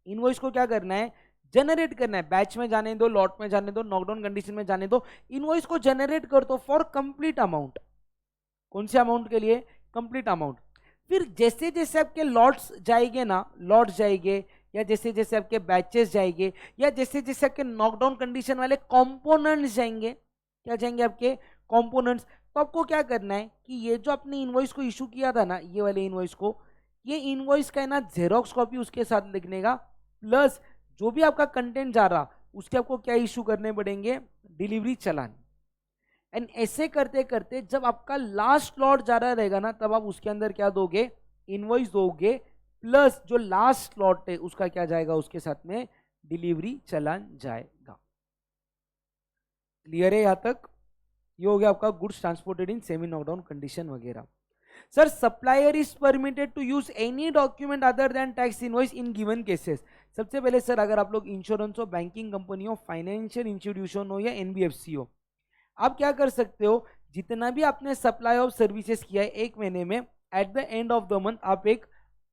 इनवॉइस को क्या करना है, जनरेट करना है। बैच में जाने दो, लॉट में जाने दो, नॉकडाउन कंडीशन में जाने दो, इनवॉइस को जनरेट कर दो फॉर कंप्लीट अमाउंट। कौन से अमाउंट के लिए, कंप्लीट अमाउंट। फिर जैसे जैसे आपके लॉट्स जाएंगे ना, लॉट्स जाएंगे, या जैसे जैसे आपके बैचेस जाएंगे, या जैसे जैसे आपके नॉकडाउन कंडीशन वाले कंपोनेंट्स जाएंगे, क्या जाएंगे आपके कंपोनेंट्स, तो आपको क्या करना है कि ये जो आपने इनवॉइस को इशू किया था ना, ये वाले इनवॉइस को, ये इनवॉइस का है ना जेरोक्स कॉपी उसके साथ लिखने का, प्लस जो भी आपका कंटेंट जा रहा उसके आपको क्या इशू करने पड़ेंगे, डिलीवरी चालान। एंड ऐसे करते करते जब आपका लास्ट लॉट जा रहा रहेगा ना, तब आप उसके अंदर क्या दोगे, इनवॉइस दोगे, प्लस जो लास्ट लॉट है उसका क्या जाएगा, उसके साथ में डिलीवरी चालान जाएगा। क्लियर है यहां तक, ये हो गया आपका goods transported in semi knockdown condition वगैरह। Sir supplier is permitted to use any document other than tax invoice in given cases. सबसे पहले सर अगर आप लोग इंश्योरेंस हो, बैंकिंग कंपनी हो, फाइनेंशियल इंस्टीट्यूशन हो या एनबीएफसी हो, आप क्या कर सकते हो, जितना भी आपने सप्लाई ऑफ सर्विसेज किया है एक महीने में, at the end of the month आप एक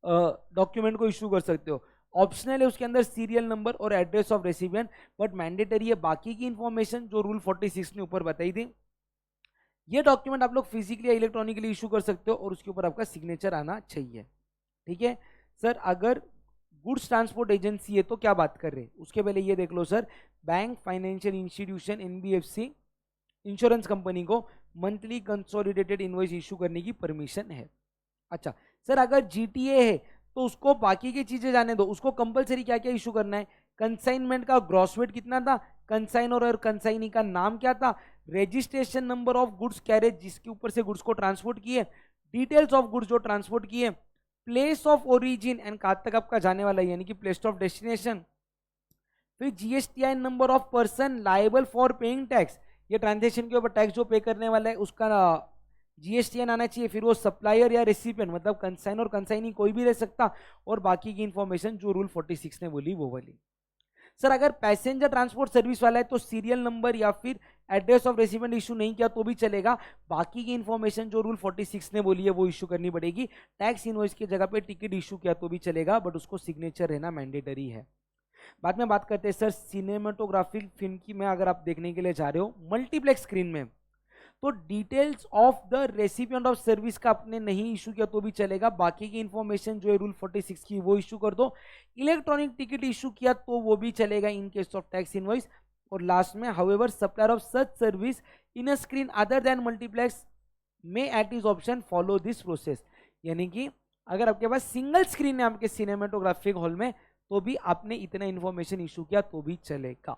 डॉक्यूमेंट को इशू कर सकते हो। ऑप्शनल है उसके अंदर सीरियल नंबर और address of recipient, but mandatory है बाकी की इंफॉर्मेशन जो रूल 46 ने ऊपर बताई थी। ये डॉक्यूमेंट आप लोग फिजिकली या इलेक्ट्रॉनिकली इशू कर सकते हो और उसके ऊपर आपका सिग्नेचर आना चाहिए। ठीक है सर। अगर गुड्स ट्रांसपोर्ट एजेंसी है तो क्या बात कर रहे हैं, उसके पहले ये देख लो sir, bank, financial institution, NBFC, insurance company को मंथली कंसोलिडेटेड इनवॉइस इशू करने की परमिशन है। अच्छा सर अगर जीटीए है तो उसको बाकी की चीजें जाने दो, उसको कंपलसरी क्या क्या इशू करना है, कंसाइनमेंट का ग्रॉस वेट कितना था, कंसाइनर और कंसाइनी का नाम क्या था, registration number of goods carriage जिसके ऊपर से गुड्स को ट्रांसपोर्ट किए, डिटेल्स ऑफ गुड्स जो ट्रांसपोर्ट किए, प्लेस ऑफ ओरिजिन एंड कहाँ तक आपका जाने वाला है यानी कि प्लेस ऑफ डेस्टिनेशन, फिर GSTI number of person liable for paying tax, ये ट्रांजेक्शन के ऊपर टैक्स जो पे करने वाला है उसका जीएसटीएन आना चाहिए, फिर वो सप्लायर या रेसिपिएंट मतलब कंसाइन और कंसाइनी कोई भी रह सकता, और बाकी की इंफॉर्मेशन जो रूल 46 ने बोली वो वाली। सर अगर पैसेंजर ट्रांसपोर्ट सर्विस वाला है तो सीरियल नंबर या फिर एड्रेस ऑफ रेसिडेंट इशू नहीं किया तो भी चलेगा, बाकी की इंफॉर्मेशन जो रूल 46 ने बोली है वो इशू करनी पड़ेगी। टैक्स इनवॉइस की जगह पे टिकट इशू किया तो भी चलेगा, बट उसको सिग्नेचर रहना मैंडेटरी है। बाद में बात करते हैं सर सिनेमेटोग्राफिक फिल्म की में अगर आप देखने के लिए जा रहे हो मल्टीप्लेक्स स्क्रीन में, तो details of the recipient of service का आपने नहीं इशू किया तो भी चलेगा, बाकी की इंफॉर्मेशन जो है रूल 46 की वो इशू कर दो। इलेक्ट्रॉनिक टिकट इशू किया तो वो भी चलेगा in case of tax invoice. और लास्ट में however supplier of such service in a screen other than multiplex में at is option follow this process, यानी कि अगर आपके पास सिंगल स्क्रीन है आपके सिनेमेटोग्राफिक हॉल में तो भी आपने इतना इंफॉर्मेशन इशू किया तो भी चलेगा।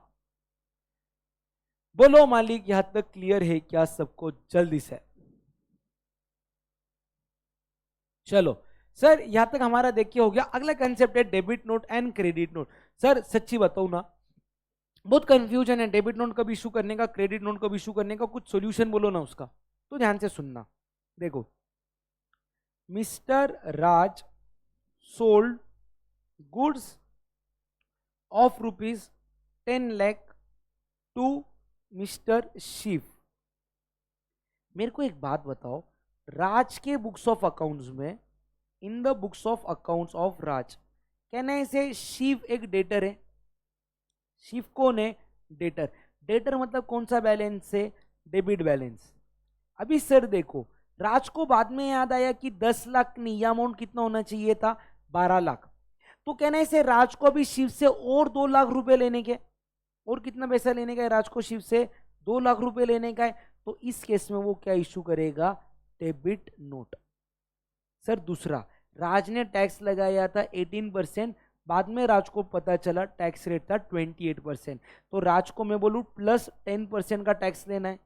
बोलो मालिक यहां तक क्लियर है क्या सबको? जल्दी से चलो सर, यहां तक हमारा देखिए हो गया। अगला कंसेप्ट है debit note and credit note. Sir सच्ची बताऊं ना, बहुत कंफ्यूजन है डेबिट नोट कब इशू करने का, क्रेडिट नोट कब इशू करने का, कुछ सॉल्यूशन बोलो ना उसका। तो ध्यान से सुनना, देखो mister Raj sold goods of ₹10 lakh to mister Shiv. मेरे को एक बात बताओ, राज के बुक्स ऑफ अकाउंट्स में, in the books of accounts of राज, कहना है से शिव एक डेटर है। शिव कौन है? डेटर। डेटर मतलब कौन सा बैलेंस है? Debit balance. अभी सर देखो, राज को बाद में याद आया कि 10 लाख नहीं, यह अमाउंट कितना होना चाहिए था? 12 लाख। तो कहना है से राज को अभी शिव से और 2 लाख रुपए लेने के, और कितना पैसा लेने का है राज को शिव से? 2 लाख रुपए लेने का है। तो इस केस में वो क्या इशू करेगा? Debit note. सर दूसरा, राज ने टैक्स लगाया था 18%, बाद में राज को पता चला टैक्स रेट था 28%, तो राज को मैं बोलूं +10% का टैक्स लेना है,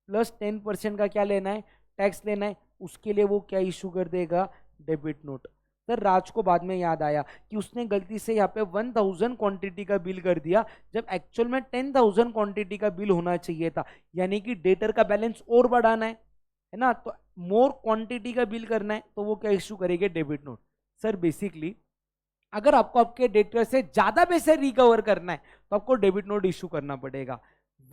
+10% का क्या लेना है? टैक्स लेना है। उसके लिए वो क्या इशू कर देगा? Debit note. सर राज को बाद में याद आया कि उसने गलती से यहाँ पे 1000 क्वांटिटी का बिल कर दिया, जब एक्चुअल में 10,000 क्वांटिटी का बिल होना चाहिए था, यानी कि डेटर का बैलेंस और बढ़ाना है ना, तो मोर क्वांटिटी का बिल करना है, तो वो क्या इशू करेंगे? Debit note. सर बेसिकली अगर आपको आपके डेटर से ज्यादा पैसे रिकवर करना है तो आपको डेबिट नोट इशू करना पड़ेगा।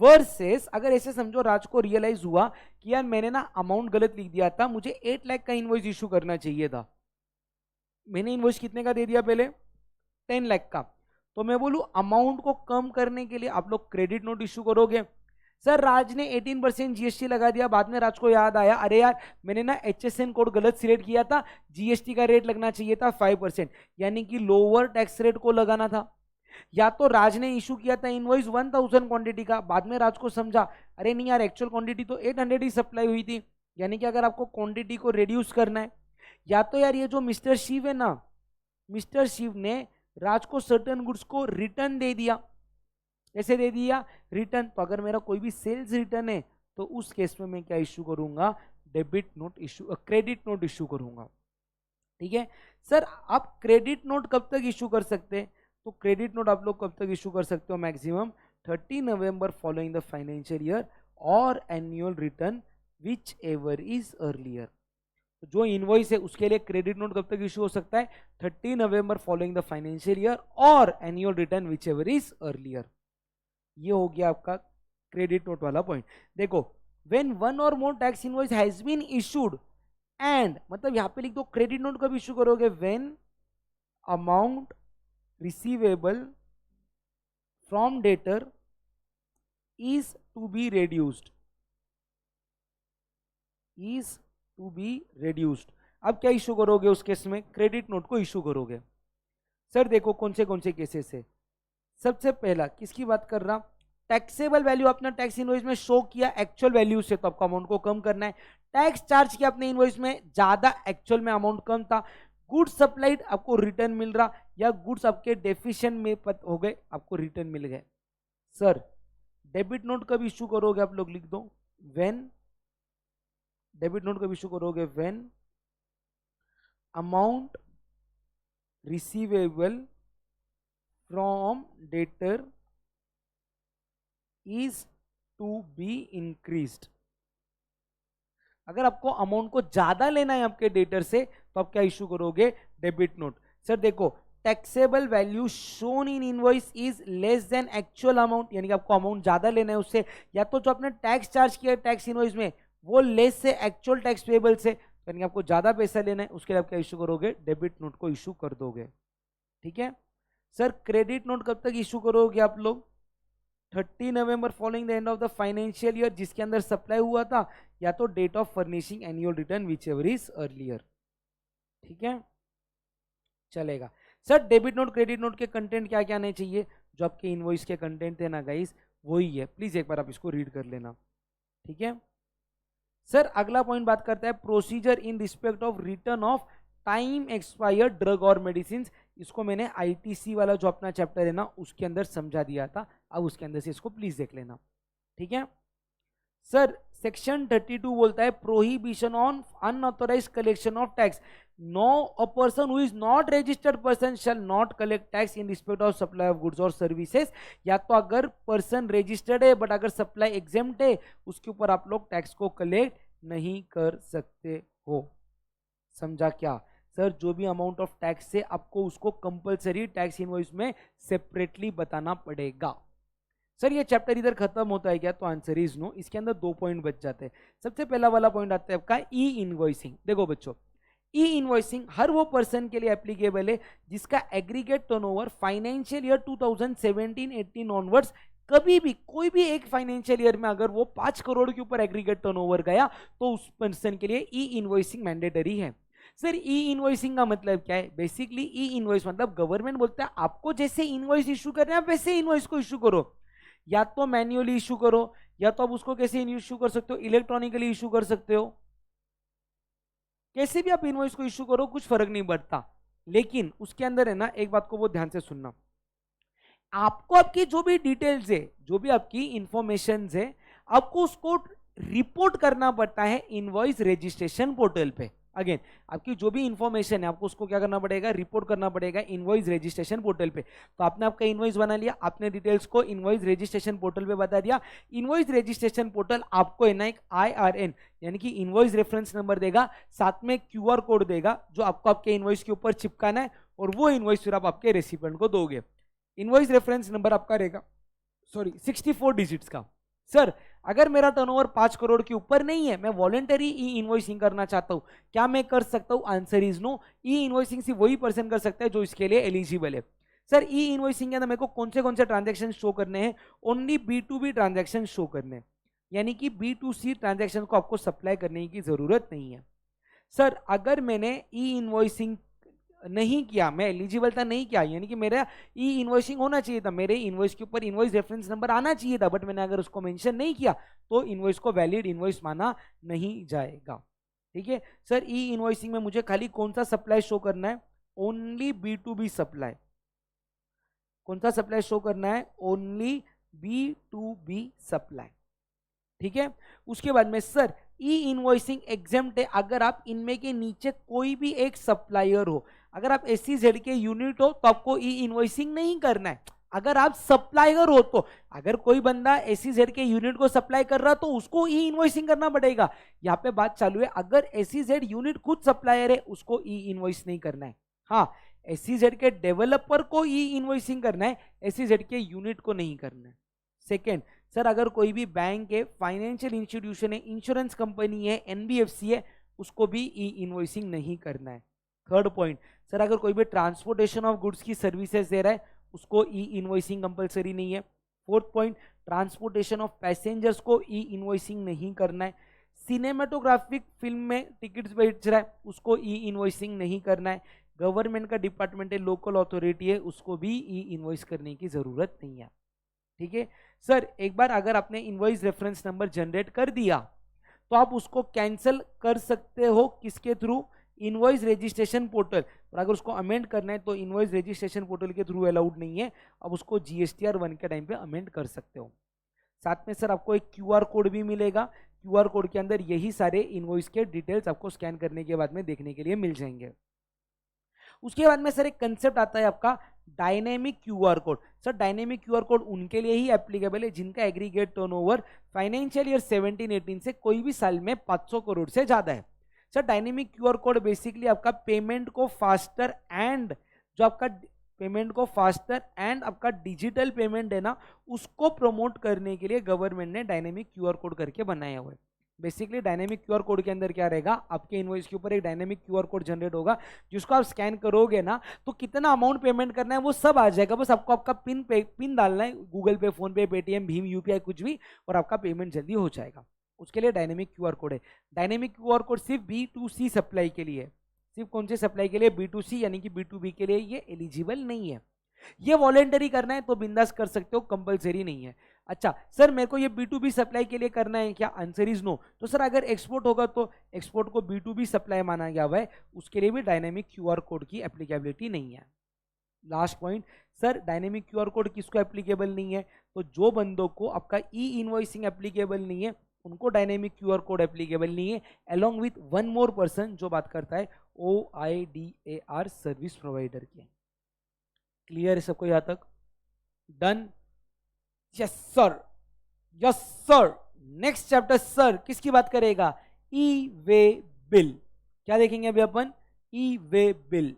वर्सेस अगर ऐसे समझो राज को रियलाइज हुआ कि यार मैंने ना अमाउंट गलत लिख दिया था, मुझे 8 लाख का इनवॉइस इशू करना चाहिए था, मैंने इनवॉइस कितने का दे दिया पहले? 10 लाख का। तो मैं बोलूं अमाउंट को कम करने के लिए आप लोग क्रेडिट नोट इशू करोगे। सर राज ने 18% जीएसटी लगा दिया, बाद में राज को याद आया अरे यार मैंने ना एचएसएन कोड गलत सिलेक्ट किया था, जीएसटी का रेट लगना चाहिए था 5%, यानी कि लोअर टैक्स रेट को लगाना था। या तो राज ने इशू किया था इनवॉइस 1000 क्वांटिटी का, बाद में राज को समझा अरे नहीं यार एक्चुअल क्वांटिटी तो 800 ही सप्लाई हुई थी, यानी कि अगर आपको क्वांटिटी को रिड्यूस करना है। या तो यार ये जो मिस्टर शिव है ना, मिस्टर शिव ने राज को सर्टेन गुड्स को रिटर्न दे दिया। कैसे दे दिया? रिटर्न। तो अगर मेरा कोई भी सेल्स रिटर्न है तो उस केस में मैं क्या इशू करूंगा? Debit note issue, credit note issue करूंगा। ठीक है सर, आप क्रेडिट नोट कब तक इशू कर सकते हैं? तो क्रेडिट नोट आप लोग कब तक इशू कर सकते हो? Maximum 30 November following the financial year और annual return which ever is earlier. तो जो इनवॉइस है उसके लिए क्रेडिट नोट कब तक इशू हो सकता है? 30 November following the financial year और annual return which ever is is. Earlier हो गया आपका क्रेडिट नोट वाला पॉइंट। देखो when one or more tax invoice has been issued and, मतलब यहां पे लिख दो क्रेडिट नोट कब इशू करोगे? When amount receivable from debtor is to be reduced, is to be reduced। अब क्या इशू करोगे उस केस में? क्रेडिट नोट को इशू करोगे। सर देखो कौन से केसेस है। सबसे पहला किसकी बात कर रहा? टैक्सेबल वैल्यू अपना टैक्स इनवॉइस में शो किया एक्चुअल वैल्यू से, तो आपको अमाउंट को कम करना है। टैक्स चार्ज किया अपने इनवॉइस में ज्यादा, एक्चुअल में अमाउंट कम था। गुड्स सप्लाइड, आपको रिटर्न मिल रहा, या गुड्स आपके डेफिशिएंट में हो गए, आपको रिटर्न मिल गए। सर डेबिट नोट कब इशू करोगे? आप लोग लिख दो व्हेन, डेबिट नोट कब इशू करोगे? When amount receivable from debtor is to be increased। अगर आपको अमाउंट को ज्यादा लेना है आपके डेटर से तो आप क्या इशू करोगे, डेबिट नोट। सर देखो, taxable value shown in invoice is less than actual amount, यानी कि आपको अमाउंट ज्यादा लेना है उससे, या तो जो आपने टैक्स चार्ज किया टैक्स इनवॉइस में वो लेस से एक्चुअल टैक्स पेबल से, यानी आपको ज्यादा पैसा लेना है, उसके लिए आप क्या इशू करोगे, डेबिट नोट को इशू कर दोगे। ठीक है सर, क्रेडिट नोट कब तक इशू करोगे आप लोग, 30 November following the end of the financial year जिसके अंदर सप्लाई हुआ था, या तो date of furnishing annual return which ever is earlier. ठीक है, चलेगा। Sir debit note credit note के कंटेंट क्या क्या आने चाहिए, जो आपके इनवॉइस के कंटेंट थे ना गाइस वही है, प्लीज एक बार आप इसको रीड कर लेना। ठीक है सर, अगला पॉइंट बात करता है procedure in respect of return of time expired drug और मेडिसिन। इसको मैंने आईटीसी वाला जो अपना चैप्टर है ना उसके अंदर समझा दिया था, अब उसके अंदर से इसको प्लीज देख लेना। ठीक है सर, सेक्शन 32 बोलता है prohibition on unauthorized collection of tax. No a person who is not registered person shall not collect tax in respect of supply of goods और सर्विसेज। या तो अगर पर्सन रजिस्टर्ड है बट अगर सप्लाई एग्जेम्प्ट है उसके ऊपर आप लोग टैक्स को कलेक्ट नहीं कर सकते हो। समझा क्या सर, जो भी अमाउंट ऑफ टैक्स है आपको उसको कंपलसरी टैक्स इनवॉइस में सेपरेटली बताना पड़ेगा। सर ये चैप्टर इधर खत्म होता है क्या, तो आंसर इज नो। इसके अंदर 2 पॉइंट बच जाते हैं। सबसे पहला वाला पॉइंट आता है आपका ई इनवॉइसिंग। देखो बच्चों, ई इनवॉइसिंग हर वो पर्सन के लिए एप्लीकेबल है जिसका aggregate turnover financial year 2017-18 onwards कभी भी कोई भी एक फाइनेंशियल ईयर में अगर वो 5 करोड़ के ऊपर एग्रीगेट टर्नओवर गया तो उस पर्सन के लिए ई इनवॉइसिंग मैंडेटरी है। सर ई इनवॉइसिंग का मतलब क्या है, बेसिकली ई इनवॉइस मतलब गवर्नमेंट बोलता है आपको जैसे इनवॉइस इशू करना है वैसे इनवॉइस को इशू करो, या तो मैन्युअली इशू करो या तो आप उसको कैसे इशू कर सकते हो, इलेक्ट्रॉनिकली इशू कर सकते हो, कैसे भी आप इनवॉइस को इशू करो कुछ फर्क नहीं पड़ता। लेकिन उसके अंदर है ना एक बात को बहुत ध्यान से सुनना, आपको आपकी जो भी डिटेल्स है जो भी आपकी इंफॉर्मेशन है आपको उसको रिपोर्ट करना पड़ता है इनवॉइस रजिस्ट्रेशन पोर्टल पे। अगेन आपकी जो भी इंफॉर्मेशन है आपको उसको क्या करना पड़ेगा, रिपोर्ट करना पड़ेगा इनवॉइस रजिस्ट्रेशन पोर्टल पे। तो आपने आपका इनवॉइस बना लिया, आपने डिटेल्स को इनवॉइस रजिस्ट्रेशन पोर्टल पे बता दिया। इनवॉइस रजिस्ट्रेशन पोर्टल आपको है ना एक IRN यानी कि इनवॉइस रेफरेंस नंबर देगा, साथ में QR कोड देगा जो आपको आपके इनवॉइस के ऊपर चिपकाना है और वो इनवॉइस फिर आप आपके रेसिपिएंट को दोगे। इनवॉइस रेफरेंस नंबर आपका रहेगा 64 डिजिट्स का। सर अगर मेरा टर्नओवर 5 करोड़ के ऊपर नहीं है, मैं वॉलेंटरी ई इनवॉइसिंग करना चाहता हूं, क्या मैं कर सकता हूं, answer is no. E invoicing सिर्फ वही पर्सन कर सकता है जो इसके लिए एलिजिबल है। सर ई इनवॉइसिंग के अंदर मेरे को कौन से ट्रांजैक्शन शो करने हैं, ओनली B2B ट्रांजैक्शन शो करने हैं, यानी कि B2C ट्रांजैक्शन को आपको सप्लाई करने की जरूरत नहीं है। सर अगर मैंने ई इनवॉइसिंग नहीं किया, मैं एलिजिबल था नहीं किया, यानी कि मेरा ई इनवॉइसिंग होना चाहिए था, मेरे इनवॉइस के ऊपर इनवॉइस रेफरेंस नंबर आना चाहिए था, बट मैंने अगर उसको मेंशन नहीं किया तो इनवॉइस को वैलिड इनवॉइस माना नहीं जाएगा। ठीक है सर, ई इनवॉइसिंग में मुझे खाली कौन सा सप्लाई शो करना है, ओनली B2B सप्लाई। कौन सा सप्लाई शो करना है, ओनली B2B सप्लाई। ठीक है, उसके बाद में सर ई इनवॉइसिंग एग्जेम्प्ट है अगर आप इनमें के नीचे कोई भी एक सप्लायर हो। अगर आप SEZ के यूनिट हो तो आपको ई इनवॉइसिंग नहीं करना है। अगर आप सप्लायर हो तो अगर कोई बंदा SEZ के यूनिट को सप्लाई कर रहा तो उसको ई इनवॉइसिंग करना पड़ेगा। यहाँ पे बात चालू है, अगर SEZ यूनिट खुद सप्लायर है उसको ई इनवॉइस नहीं करना है। हाँ, SEZ के डेवलपर को ई इनवॉइसिंग करना है, SEZ के यूनिट को नहीं करना है। सेकेंड सर, अगर कोई भी बैंक है, फाइनेंशियल इंस्टीट्यूशन है, इंश्योरेंस कंपनी है, NBFC है, उसको भी ई इनवॉइसिंग नहीं करना है। थर्ड पॉइंट सर, अगर कोई भी ट्रांसपोर्टेशन ऑफ गुड्स की सर्विसेज दे रहा है उसको ई इनवॉइसिंग कंपलसरी नहीं है। Fourth point, transportation of passengers को ई इनवॉइसिंग नहीं करना है। सिनेमेटोग्राफिक फिल्म में टिकट्स बेच रहा है उसको ई इनवॉइसिंग नहीं करना है। गवर्नमेंट का डिपार्टमेंट है, लोकल अथॉरिटी है, उसको भी ई इनवॉइस करने की जरूरत नहीं है। ठीक है सर, एक बार अगर आपने इनवॉइस रेफरेंस नंबर जनरेट कर दिया तो आप उसको कैंसिल कर सकते हो, किसके थ्रू, इनवॉइस रजिस्ट्रेशन पोर्टल। और अगर उसको अमेंड करना है तो इनवॉइस रजिस्ट्रेशन पोर्टल के थ्रू अलाउड नहीं है, अब उसको GSTR 1 के टाइम पे अमेंड कर सकते हो। साथ में सर आपको एक QR कोड भी मिलेगा, QR कोड के अंदर यही सारे इनवॉइस के डिटेल्स आपको स्कैन करने के बाद में देखने के लिए मिल जाएंगे। उसके बाद में सर एक कंसेप्ट आता है आपका dynamic QR code. Sir dynamic QR code उनके लिए ही एप्लीकेबल है जिनका एग्रीगेट टर्नओवर फाइनेंशियल ईयर 17-18 से कोई भी साल में 500 करोड़ से ज्यादा है। Sir dynamic QR code basically आपका पेमेंट को फास्टर एंड जो आपका पेमेंट को फास्टर एंड आपका डिजिटल पेमेंट है ना उसको प्रमोट करने के लिए गवर्नमेंट ने डायनेमिक क्यूआर कोड करके बनाया हुआ है। बेसिकली डायनेमिक क्यूआर कोड के अंदर क्या रहेगा, आपके इनवॉइस के ऊपर एक डायनेमिक क्यूआर कोड जनरेट होगा जिसको आप स्कैन करोगे ना तो कितना अमाउंट पेमेंट करना है वो सब आ जाएगा। बस आपको आपका पिन डालना है, गूगल पे, फोन पे, पेटीएम, भीम, यूपीआई कुछ भी, और आपका पेमेंट जल्दी हो जाएगा। उसके लिए डायनेमिक क्यूआर कोड है। डायनेमिक क्यूआर कोड सिर्फ B2C सप्लाई के लिए है। सिर्फ कौन से सप्लाई के लिए? B2C, यानी कि B2B के लिए ये एलिजिबल नहीं है। ये वॉलेंटरी करना है तो बिंदास कर सकते हो, कंपलसरी नहीं है। अच्छा सर मेरे को ये B2B सप्लाई के लिए करना है क्या? Answer is no. तो सर अगर एक्सपोर्ट होगा तो एक्सपोर्ट को B2B सप्लाई माना गया हुआ है, उसके लिए भी डायनेमिक क्यूआर कोड की एप्लीकेबिलिटी नहीं है। Last point, sir dynamic QR code किसको एप्लीकेबल नहीं है? तो जो बंदों को आपका ई इनवॉइसिंग एप्लीकेबल नहीं है उनको डायनेमिक क्यूआर कोड एप्लीकेबल नहीं है, along with one more person जो बात करता है OIDAR सर्विस प्रोवाइडर की। क्लियर है सबको यहां तक? Done? Yes sir, yes sir. Next chapter sir किसकी बात करेगा? ई वे बिल। क्या देखेंगे अभी अपन? ई वे बिल।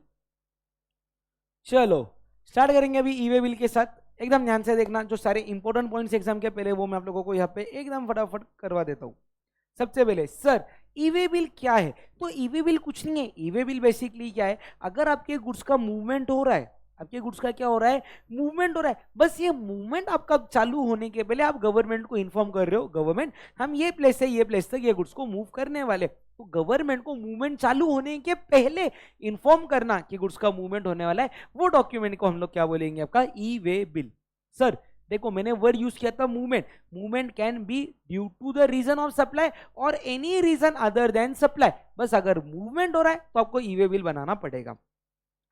चलो स्टार्ट करेंगे अभी ई वे बिल के साथ। एकदम ध्यान से देखना, जो सारे इंपॉर्टेंट पॉइंट्स एग्जाम के पहले वो मैं आप लोगों को यहाँ पे एकदम फटाफट करवा देता हूँ। सबसे पहले सर ई वे बिल क्या है? तो ई वे बिल कुछ नहीं है। ई वे बिल बेसिकली क्या है, अगर आपके गुड्स का मूवमेंट हो रहा है, आपके गुड्स का क्या हो रहा है? मूवमेंट हो रहा है। बस ये मूवमेंट आपका चालू होने के पहले आप गवर्नमेंट को इन्फॉर्म कर रहे हो, गवर्नमेंट हम ये प्लेस से ये प्लेस तक ये गुड्स को मूव करने वाले। तो गवर्नमेंट को मूवमेंट चालू होने के पहले इन्फॉर्म करना कि गुड्स का मूवमेंट होने वाला है, वो डॉक्यूमेंट को हम लोग क्या बोलेंगे? आपका ई वे बिल। सर देखो मैंने वर्ड यूज किया था movement. Movement can be due to the reason of supply or any reason other than supply. बस अगर मूवमेंट हो रहा है तो आपको ई वे बिल बनाना पड़ेगा।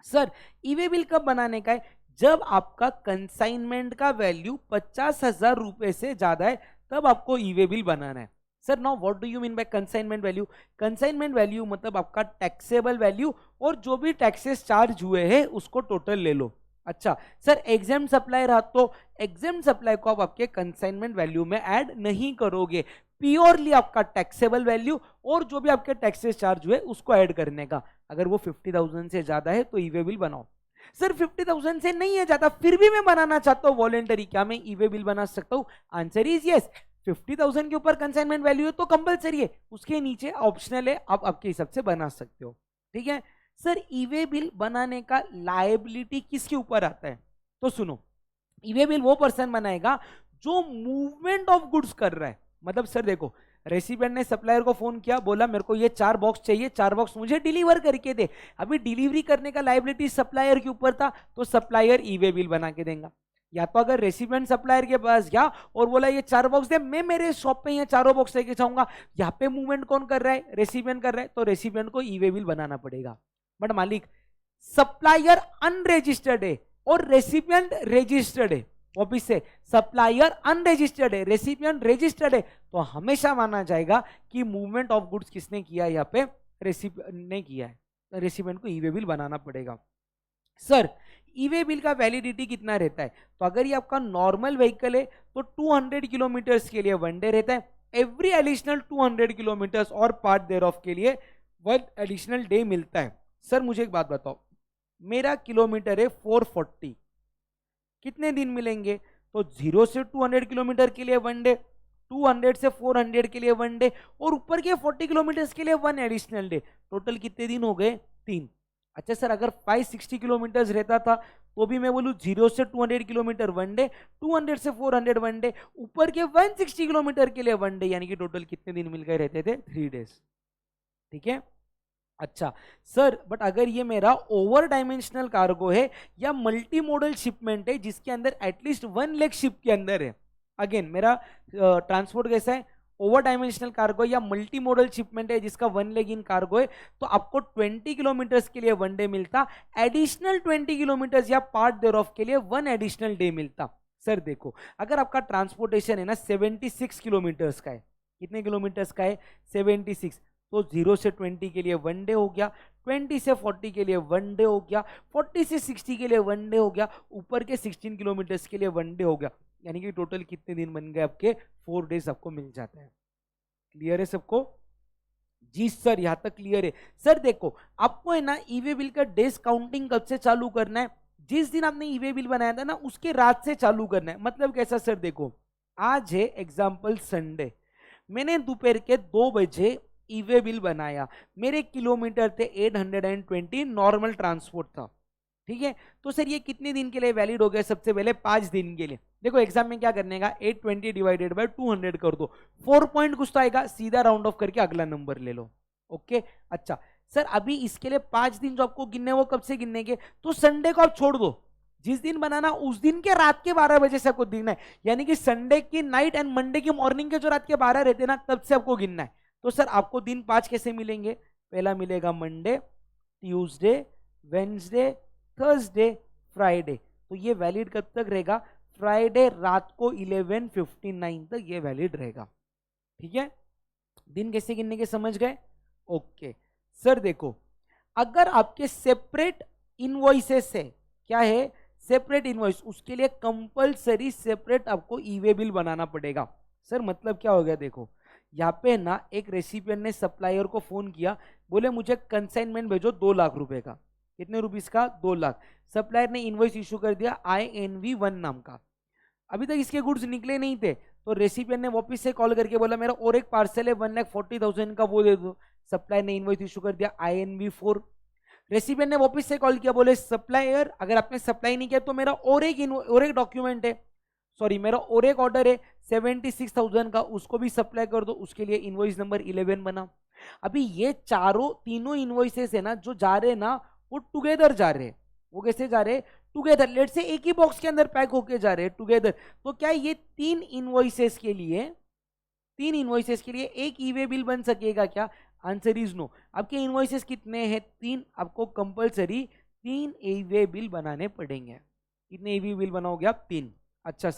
सर ई वे बिल कब बनाने का है? जब आपका कंसाइनमेंट का वैल्यू 50,000 रुपए से ज्यादा है तब आपको ई वे बिल बनाना है। Sir now what do you mean by consignment value? Consignment value मतलब आपका टैक्सेबल वैल्यू और जो भी टैक्सेस चार्ज हुए हैं उसको टोटल ले लो। अच्छा सर एग्जेम्प्ट सप्लाई रहा तो एग्जेम्प्ट सप्लाई को आप आपके कंसाइनमेंट वैल्यू में ऐड नहीं करोगे, प्योरली आपका टैक्सेबल वैल्यू और जो भी आपके टैक्सेस चार्ज हुए उसको ऐड करने का। अगर वो 50,000 से ज्यादा है तो ई वे बिल बनाओ। सर 50,000 से नहीं है ज्यादा फिर भी मैं बनाना चाहता हूं वॉलेंटरी, क्या मैं ई वे बिल बना सकता हूं? Answer is yes. 50,000 के ऊपर कंसाइनमेंट वैल्यू है तो कंपलसरी है, उसके नीचे ऑप्शनल है, आप आपके हिसाब से बना सकते हो। ठीक है सर ई वे बिल बनाने का लायबिलिटी किसके ऊपर आता है? तो सुनो, ई वे बिल वो पर्सन बनाएगा जो मूवमेंट ऑफ गुड्स कर रहा है। मतलब सर देखो रेसिपिएंट ने सप्लायर को फोन किया, बोला मेरे को ये 4 बॉक्स चाहिए, 4 बॉक्स मुझे डिलीवर करके दे। अभी डिलीवरी करने का लायबिलिटी सप्लायर के ऊपर था तो सप्लायर ई वे बिल बना के देगा। या तो अगर रेसिपिएंट सप्लायर के पास गया और बोला ये 4 बॉक्स दे, मैं मेरे शॉप पे ये चारों बॉक्स लेके जाऊंगा, यहाँ पे मूवमेंट कौन कर रहा है? रेसिपिएंट कर रहा है, तो रेसिपिएंट को ई वे बिल बनाना पड़ेगा। बट मालिक सप्लायर अनरजिस्टर्ड है और रेसिपिएंट रजिस्टर्ड है, वापिस से सप्लायर अनरजिस्टर्ड है, रेसिपिएंट रजिस्टर्ड है, तो हमेशा माना जाएगा कि मूवमेंट ऑफ गुड्स किसने किया है? यहाँ पे रेसिपिएंट ने किया है, तो रेसिपिएंट को ई वे बिल बनाना पड़ेगा। सर ई वे बिल का वैलिडिटी कितना रहता है? तो अगर ये आपका नॉर्मल व्हीकल है तो 200 किलोमीटर्स के लिए 1 डे रहता है। एवरी एडिशनल 200 किलोमीटर्स और पार्ट देयर ऑफ के लिए 1 एडिशनल डे मिलता है। सर मुझे एक बात बताओ, मेरा किलोमीटर है 440, कितने दिन मिलेंगे? तो 0 से 200 किलोमीटर के लिए 1 डे, 200 से 400 के लिए 1 डे और ऊपर के 40 किलोमीटर के लिए 1 एडिशनल डे। टोटल कितने दिन हो गए? 3। अच्छा सर अगर 560 किलोमीटर रहता था तो भी मैं बोलूँ 0 से 200 किलोमीटर 1 डे, 200 से 400 1 डे, ऊपर के 160 किलोमीटर के लिए 1 डे, यानी कि टोटल कितने दिन मिल गए रहते थे? 3 डेज। ठीक है अच्छा सर बट अगर ये मेरा ओवर डायमेंशनल कार्गो है या मल्टी मॉडल शिपमेंट है जिसके अंदर एटलीस्ट 1 लेग शिप के अंदर है, अगेन मेरा ट्रांसपोर्ट कैसा है? ओवर डायमेंशनल कार्गो या मल्टी मॉडल शिपमेंट है जिसका 1 लेग इन कार्गो है, तो आपको 20 किलोमीटर्स के लिए 1 डे मिलता, एडिशनल 20 किलोमीटर्स या पार्ट देयर ऑफ के लिए 1 एडिशनल डे मिलता। सर देखो अगर आपका ट्रांसपोर्टेशन है ना 76 किलोमीटर्स का है, कितने किलोमीटर्स का है? 76, तो 0 से 20 के लिए 1 डे हो गया, 20 से 40 के लिए 1 डे हो गया, 40 से 60 के लिए 1 डे हो गया, ऊपर के 16 किलोमीटर्स के लिए 1 डे हो गया। यानी कि टोटल कितने दिन बन गए आपके? 4 डेज आपको मिल जाते हैं। क्लियर है सबको? जी सर, यहां तक क्लियर है। सर देखो, आपको है ना ईवे बिल का डेज काउंटिंग कब से चालू करना है? जिस दिन आपने ईवे बिल बनाया था ना उसके रात से चालू करना है। मतलब कैसा सर? देखो, आज है एग्जाम्पल संडे, मैंने दोपहर के 2 बजे ईवे बिल बनाया, मेरे किलोमीटर थे 820, नॉर्मल ट्रांसपोर्ट था, ठीक है। तो सर ये कितने दिन के लिए वैलिड हो गया? सबसे पहले 5 दिन के लिए। देखो एग्जाम में क्या करने का, 820 डिवाइडेड बाय 200 कर दो, 4 पॉइंट कुछ तो आएगा, सीधा राउंड ऑफ करके अगला नंबर ले लो। ओके, अच्छा सर अभी इसके लिए 5 दिन जो आपको गिनने वो कब से गिनने के? तो संडे को आप छोड़ दो, जिस दिन बनाना उस दिन के रात के 12 बजे से आपको गिनना है। यानी कि संडे की नाइट एंड मंडे की मॉर्निंग के जो रात के 12 रहते हैं ना, तब से आपको गिनना है। तो सर आपको दिन 5 कैसे मिलेंगे? पहला मिलेगा Monday, Tuesday, Wednesday, Thursday, Friday. तो ये वैलिड कब तक रहेगा? फ्राइडे रात को 11:59 तक ये वैलिड रहेगा। ठीक है, दिन कैसे गिनने के समझ गए? ओके सर देखो, अगर आपके सेपरेट इनवॉइसेस है, क्या है? सेपरेट इनवॉइस, उसके लिए कंपलसरी सेपरेट आपको ईवे बिल बनाना पड़ेगा। सर मतलब क्या हो गया? देखो यहाँ पे ना एक रेसिपिएंट ने सप्लायर को फोन किया, बोले मुझे कंसाइनमेंट भेजो 2 लाख रुपए का। कितने रुपीस का? 2 लाख। सप्लायर ने इनवॉइस इशू कर दिया INV1 नाम का, अभी तक इसके गुड्स निकले नहीं थे। तो रेसिपिएंट ने वापस से कॉल करके बोला मेरा और एक पार्सल है 1,40,000 का, वो दे दो। सप्लायर ने इनवॉइस इशू कर दिया INV4। रेसिपिएंट ने वापस से कॉल किया, बोले सप्लायर अगर आपने सप्लाई नहीं किया तो मेरा और एक डॉक्यूमेंट है, सॉरी मेरा और एक ऑर्डर है 76,000 का, उसको भी सप्लाई कर दो। उसके लिए इनवॉइस नंबर 11 बना। अभी ये तीनों इनवॉइसेस है ना जो जा रहे हैं ना, वो टुगेदर जा रहे हैं। वो कैसे जा रहे हैं? टुगेदर। लेट से एक ही बॉक्स के अंदर पैक होके जा रहे हैं टुगेदर। तो क्या ये 3 इनवॉइसेस के लिए एक ईवे बिल बन सकेगा क्या? Answer is no. आपके इनवॉइसेस कितने हैं? 3। आपको कंपलसरी 3 ईवे बिल बनाने पड़ेंगे। कितने ईवे बिल बनाओगे आप? 3। अच्छा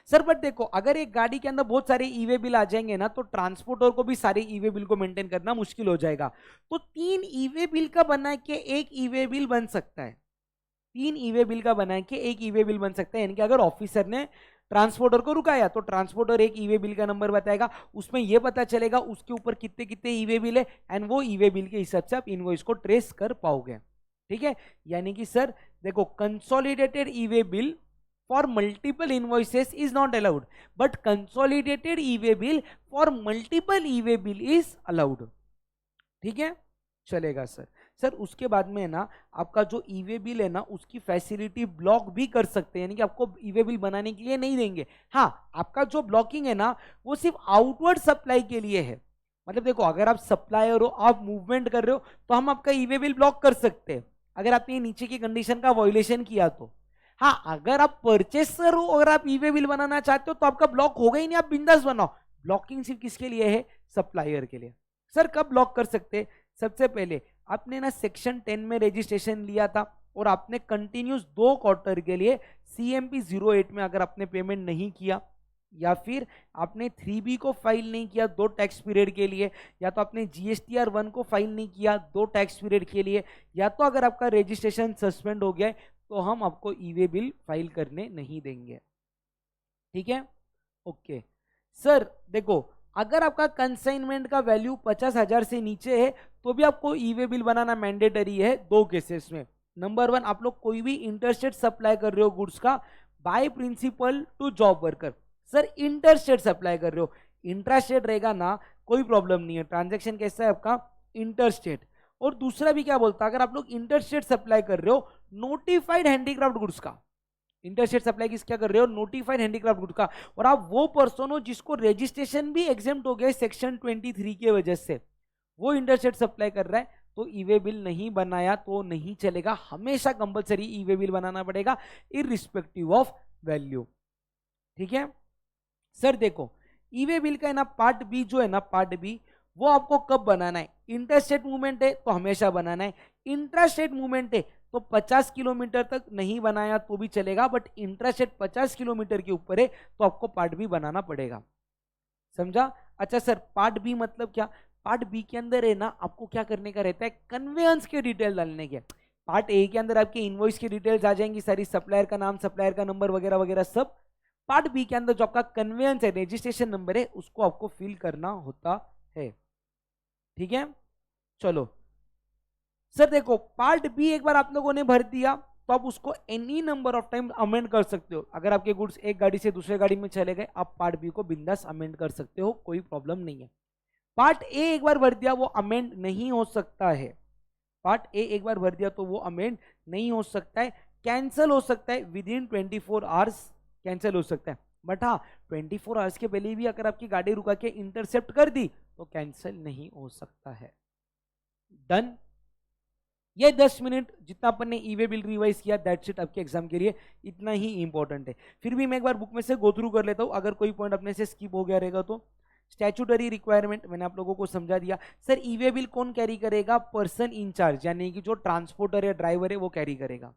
सर बट देखो, अगर एक गाड़ी के अंदर बहुत सारे ईवे बिल आ जाएंगे ना, तो ट्रांसपोर्टर को भी सारे ईवे बिल को मेंटेन करना मुश्किल हो जाएगा। तो 3 ईवे बिल का बना के एक ईवे बिल बन सकता है। 3 ईवे बिल का बना के एक ईवे बिल बन सकता है। यानी कि अगर ऑफिसर ने ट्रांसपोर्टर को रुकाया तो ट्रांसपोर्टर एक ईवे बिल का नंबर बताएगा, उसमें यह पता चलेगा उसके ऊपर कितने कितने ईवे बिल है, एंड वो ईवे बिल के हिसाब से आप इनवॉइस को ट्रेस कर पाओगे। ठीक है, यानी कि सर देखो, consolidated e-way bill for multiple invoices is not allowed, but consolidated e-way bill for multiple e-way bill is allowed। ठीक है, चलेगा सर उसके बाद में ना आपका जो ई-वे बिल है ना, उसकी फैसिलिटी ब्लॉक भी कर सकते हैं। यानी कि आपको ई-वे बिल बनाने के लिए नहीं देंगे। हाँ, आपका जो ब्लॉकिंग है ना, वो सिर्फ आउटवर्ड सप्लाई के लिए है। मतलब देखो, अगर आप सप्लायर हो, आप मूवमेंट कर रहे हो, तो हम आपका ई-वे बिल ब्लॉक कर सकते हैं, अगर आपने नीचे की कंडीशन का वायोलेशन किया तो। हाँ, अगर आप परचेसर हो, अगर आप ई-वे बिल बनाना चाहते हो, तो आपका ब्लॉक होगा ही नहीं, आप बिंदास बनाओ। ब्लॉकिंग सिर्फ किसके लिए है? सप्लायर के लिए। सर कब ब्लॉक कर सकते हैं? सबसे पहले आपने ना सेक्शन 10 में रजिस्ट्रेशन लिया था और आपने कंटिन्यूस 2 क्वार्टर के लिए CMP 08 में अगर आपने पेमेंट नहीं किया, या फिर आपने 3B को फाइल नहीं किया 2 टैक्स पीरियड के लिए, या तो आपने GSTR 1 को फाइल नहीं किया 2 टैक्स पीरियड के लिए, या तो अगर आपका रजिस्ट्रेशन सस्पेंड हो गया है, तो हम आपको ई-वे बिल फाइल करने नहीं देंगे। ठीक है, ओके सर देखो, अगर आपका कंसाइनमेंट का वैल्यू 50,000 से नीचे है तो भी आपको ई-वे बिल बनाना मैंडेटरी है 2 केसेस में। नंबर 1, आप लोग कोई भी इंटरस्टेट सप्लाई कर रहे हो गुड्स का by principal to job worker. Sir interstate supply कर रहे हो, इंट्रास्टेट रहेगा ना, कोई प्रॉब्लम नहीं है, ट्रांजेक्शन कैसा है आपका? इंटरस्टेट। और दूसरा भी क्या बोलता है, अगर आप लोग इंटरस्टेट सप्लाई कर रहे हो नोटिफाइड हैंडीक्राफ्ट गुड्स का, इंटरस्टेट सप्लाई किस क्या कर रहे हो? नोटिफाइड हैंडीक्राफ्ट गुड्स का, और आप वो पर्सन हो जिसको रजिस्ट्रेशन भी एग्जेम्प्ट हो गया सेक्शन 23 की वजह से, वो इंटरस्टेट सप्लाई कर रहा है, तो ई-वे बिल नहीं बनाया तो नहीं चलेगा, हमेशा कंपलसरी ई-वे बिल बनाना पड़ेगा इररिस्पेक्टिव ऑफ वैल्यू। ठीक है सर देखो, ई-वे बिल का है ना पार्ट बी जो है ना, पार्ट बी वो आपको कब बनाना है? इंटरस्टेट मूवमेंट है तो हमेशा बनाना है, इंट्रास्टेट मूवमेंट है तो 50 किलोमीटर तक नहीं बनाया तो भी चलेगा, बट इंट्रास्टेट 50 किलोमीटर के ऊपर है तो आपको पार्ट बी बनाना पड़ेगा। समझा? अच्छा सर, पार्ट बी मतलब क्या? पार्ट बी के अंदर है ना आपको क्या करने का रहता है, कन्वेंस के डिटेल डालने के। पार्ट ए के अंदर आपके इनवॉइस की डिटेल्स आ जाएंगी सारी, सप्लायर का नाम, सप्लायर का नंबर वगैरह वगैरह सब। पार्ट बी के अंदर जो आपका कन्वेंस है, रजिस्ट्रेशन नंबर है, उसको आपको फिल करना होता है। ठीक है, चलो सर देखो पार्ट बी एक बार आप लोगों ने भर दिया तो आप उसको any number of time amend कर सकते हो। अगर आपके गुड्स एक गाड़ी से दूसरे गाड़ी में चले गए, आप पार्ट बी को बिंदास अमेंड कर सकते हो, कोई प्रॉब्लम नहीं है। पार्ट ए एक बार भर दिया वो अमेंड नहीं हो सकता है। पार्ट ए एक बार भर दिया तो वो अमेंड नहीं हो सकता है, कैंसिल हो सकता है विद इन 24 आवर्स कैंसिल हो सकता है। बट हाँ 24 आवर्स के पहले भी अगर आपकी गाड़ी रुका के इंटरसेप्ट कर दी तो कैंसिल नहीं हो सकता है। डन। ये 10 मिनट जितना अपन ने ईवे बिल रिवाइज किया दैट्स इट आपके एग्जाम के लिए, इतना ही इंपॉर्टेंट है। फिर भी मैं एक बार बुक में से गो थ्रू कर लेता हूं, अगर कोई पॉइंट अपने से स्किप हो गया रहेगा तो। स्टैट्यूटरी रिक्वायरमेंट मैंने आप लोगों को समझा दिया। सर ईवे बिल कौन कैरी करेगा, पर्सन इंचार्ज यानी कि जो ट्रांसपोर्टर या ड्राइवर है वो कैरी करेगा।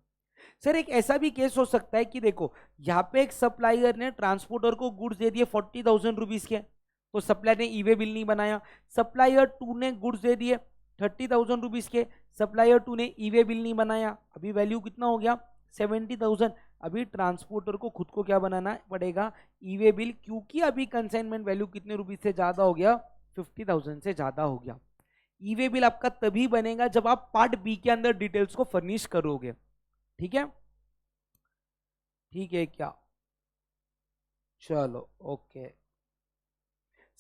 सर एक ऐसा भी केस हो सकता है कि देखो यहाँ पे एक सप्लायर ने ट्रांसपोर्टर को गुड्स दे दिए 40,000 रुपीज के, तो सप्लायर ने ईवे बिल नहीं बनाया। सप्लायर टू ने गुड्स दे दिए 30,000 रुपीज के, सप्लायर टू ने ईवे बिल नहीं बनाया, अभी वैल्यू कितना हो गया 70,000। अभी ट्रांसपोर्टर को खुद को क्या बनाना पड़ेगा, ईवे बिल, क्योंकि अभी कंसाइनमेंट वैल्यू कितने रुपीज से ज्यादा हो गया, 50,000 से ज्यादा हो गया। ईवे बिल आपका तभी बनेगा जब आप पार्ट बी के अंदर डिटेल्स को फर्निश करोगे। ठीक है, ठीक है क्या, चलो ओके।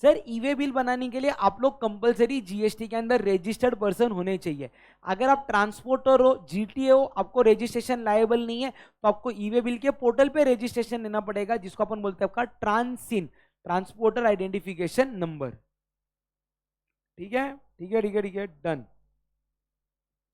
सर ईवे बिल बनाने के लिए आप लोग कंपलसरी जीएसटी के अंदर रजिस्टर्ड पर्सन होने चाहिए। अगर आप ट्रांसपोर्टर हो, जीटीए हो, आपको रजिस्ट्रेशन लायबल नहीं है तो आपको ईवे बिल के पोर्टल पे रजिस्ट्रेशन लेना पड़ेगा, जिसको अपन बोलते हैं आपका ट्रांसिन, ट्रांसपोर्टर आइडेंटिफिकेशन नंबर। ठीक है ठीक है ठीक है ठीक है, डन।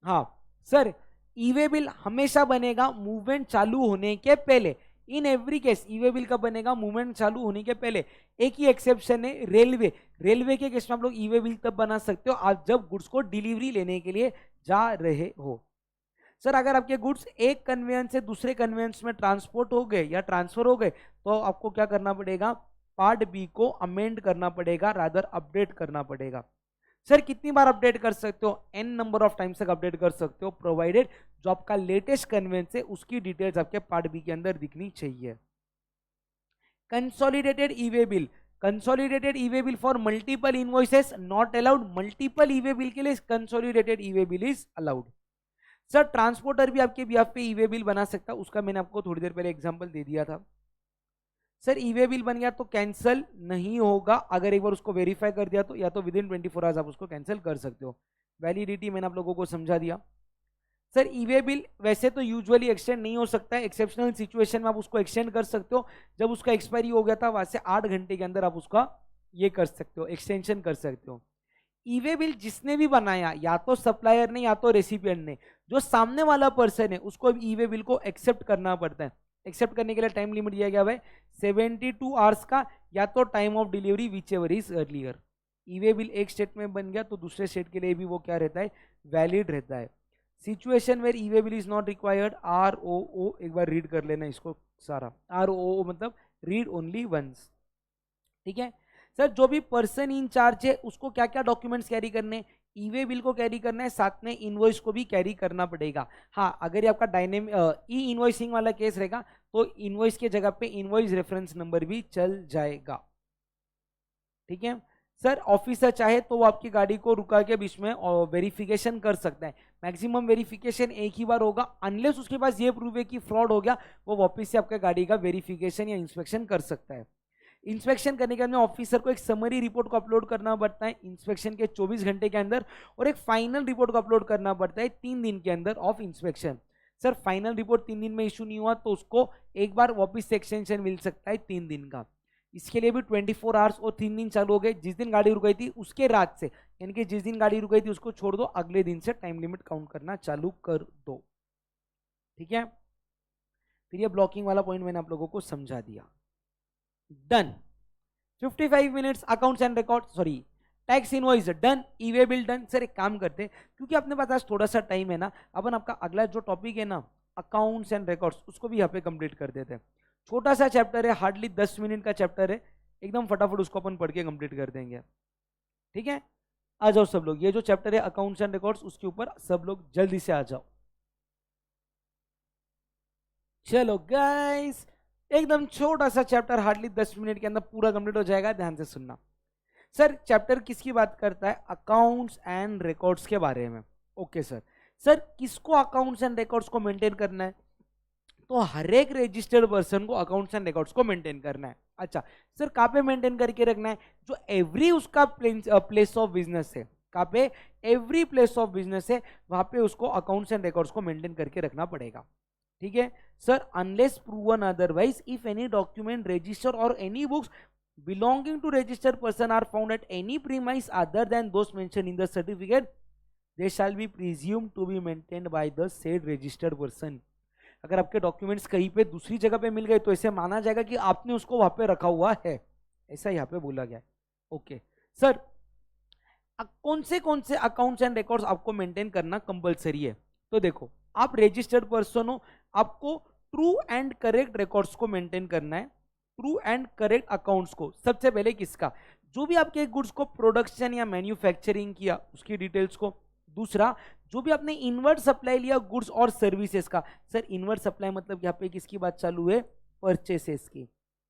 हाँ सर ईवे बिल हमेशा बनेगा मूवमेंट चालू होने के पहले। In every case e-way bill कब बनेगा, मूवमेंट चालू होने के पहले। एक ही एक्सेप्शन है रेलवे, रेलवे के केस में आप लोग ईवे बिल तब बना सकते हो आप जब गुड्स को डिलीवरी लेने के लिए जा रहे हो। सर अगर आपके गुड्स एक कन्वेयंस से दूसरे कन्वेयंस में ट्रांसपोर्ट हो गए या ट्रांसफर हो गए तो आपको क्या करना पड़ेगा, पार्ट बी को अमेंड करना पड़ेगा, रादर अपडेट करना पड़ेगा। सर कितनी बार अपडेट कर सकते हो, एन नंबर ऑफ टाइम्स तक अपडेट कर सकते हो, प्रोवाइडेड जो आपका लेटेस्ट कन्वेंस है उसकी डिटेल्स आपके पार्ट बी के अंदर दिखनी चाहिए। Consolidated e-way bill, consolidated e-way bill for multiple invoices not allowed, multiple e-way bill के लिए consolidated e-way bill is allowed. Sir transporter भी आपके बिहाफ पे ईवे बिल बना सकता है, उसका मैंने आपको थोड़ी देर पहले एग्जांपल दे दिया था। सर ईवे बिल बन गया तो कैंसिल नहीं होगा, अगर एक बार उसको वेरीफाई कर दिया तो या तो विद इन 24 आवर्स आप उसको कैंसिल कर सकते हो। वैलिडिटी मैंने आप लोगों को समझा दिया। सर ईवे बिल वैसे तो यूजुअली एक्सटेंड नहीं हो सकता है, एक्सेप्शनल सिचुएशन में आप उसको एक्सटेंड कर सकते हो। जब उसका एक्सपायरी हो गया था वहां से 8 घंटे के अंदर आप उसका ये कर सकते हो, एक्सटेंशन कर सकते हो। ईवे बिल जिसने भी बनाया, या तो सप्लायर ने या तो रेसिपिएंट ने, जो सामने वाला पर्सन है उसको ईवे बिल को एक्सेप्ट करना पड़ता है। एक्सेप्ट करने के लिए टाइम लिमिट दिया गया है 72 आवर्स का, या तो time of delivery which ever is earlier. E-way bill एक स्टेट में बन गया तो दूसरे स्टेट के लिए भी वो क्या रहता है, वैलिड रहता है। Situation where e way bill is not required, ROO, एक बार रीड कर लेना इसको सारा, ROO मतलब रीड ओनली वंस। ठीक है सर, जो भी पर्सन इन चार्ज है उसको क्या क्या डॉक्यूमेंट्स कैरी करने, ईवे बिल को कैरी करना है, साथ में इनवॉइस को भी कैरी करना पड़ेगा। हाँ अगर ये आपका डायनेमिक ई इनवॉइसिंग वाला केस रहेगा तो इनवॉइस के जगह पे इनवॉइस रेफरेंस नंबर भी चल जाएगा। ठीक है सर, ऑफिसर चाहे तो वो आपकी गाड़ी को रुका के बीच में वेरिफिकेशन कर सकता है। मैक्सिमम वेरिफिकेशन एक ही बार होगा, अनलेस उसके पास ये प्रूव है कि फ्रॉड हो गया, वो वापस से आपका गाड़ी का वेरिफिकेशन या इंस्पेक्शन कर सकता है। इंस्पेक्शन करने के बाद में ऑफिसर को एक समरी रिपोर्ट को अपलोड करना पड़ता है इंस्पेक्शन के 24 घंटे के अंदर, और एक फाइनल रिपोर्ट को अपलोड करना पड़ता है 3 दिन के अंदर of inspection. Sir final report 3 दिन में इशू नहीं हुआ तो उसको एक बार वापस से एक्सटेंशन मिल सकता है 3 दिन का। इसके लिए भी 24 आवर्स और 3 दिन चालू हो गए। जिस दिन गाड़ी रुक गई थी उसके रात से, यानी कि जिस दिन गाड़ी रुक गई थी उसको छोड़ दो, अगले दिन से टाइम लिमिट काउंट करना चालू कर दो। ठीक है, फिर ये ब्लॉकिंग वाला पॉइंट मैंने आप लोगों को समझा दिया। Done. 55 minutes accounts and record, sorry tax invoice done, e-way bill done. Sir एक काम करते हैं, क्योंकि अपने पास आज थोड़ा सा टाइम है ना, अपन आपका अगला जो टॉपिक है ना अकाउंट्स एंड रिकॉर्ड्स, उसको भी यहाँ पे कंप्लीट कर देते हैं। छोटा सा चैप्टर है, हार्डली 10 मिनट का चैप्टर है, एकदम फटाफट उसको अपन पढ़ के कंप्लीट कर देंगे। ठीक है, आ जाओ सब लोग, ये जो चैप्टर है अकाउंट्स एंड रिकॉर्ड्स, उसके ऊपर सब लोग जल्दी से आ जाओ। चलो गाइस, एकदम छोटा सा चैप्टर, हार्डली 10 मिनट के अंदर पूरा कंप्लीट हो जाएगा, ध्यान से सुनना। सर चैप्टर किसकी बात करता है? अकाउंट्स एंड रिकॉर्ड्स के बारे में। Okay sir. सर किसको अकाउंट्स एंड रिकॉर्ड्स को मेंटेन करना है? तो हर एक रजिस्टर्ड पर्सन को अकाउंट्स एंड रिकॉर्ड्स को मेंटेन करना है। अच्छा सर, कहाँ पे मेंटेन करके रखना है? जो एवरी उसका प्लेस ऑफ बिजनेस है, कहाँ पे? एवरी प्लेस ऑफ बिजनेस है, वहां पे उसको अकाउंट्स एंड रिकॉर्ड्स को मेंटेन करके रखना पड़ेगा। ठीक है sir, unless proven otherwise, if any document, register or any books belonging to registered person are found at any premise other than those mentioned in the certificate, they shall be presumed to be maintained by the said registered person। अगर आपके documents कहीं पे दूसरी जगह पे मिल गए तो ऐसे माना जाएगा कि आपने उसको वहां पे रखा हुआ है, ऐसा यहाँ पे बोला गया है। ओके सर, कौन से अकाउंट्स एंड रिकॉर्ड्स आपको मेंटेन करना कंपलसरी है? तो देखो, आप रजिस्टर्ड पर्सन हो, आपको ट्रू एंड करेक्ट रिकॉर्ड्स को मेंटेन करना है, ट्रू एंड करेक्ट अकाउंट्स को। सबसे पहले किसका? जो भी आपके गुड्स को प्रोडक्शन या मैन्युफैक्चरिंग किया उसकी डिटेल्स को। दूसरा, जो भी आपने इनवर्ट सप्लाई लिया गुड्स और सर्विसेज का। सर इनवर्ट सप्लाई मतलब यहाँ पे किसकी बात चालू है? परचेसेस की।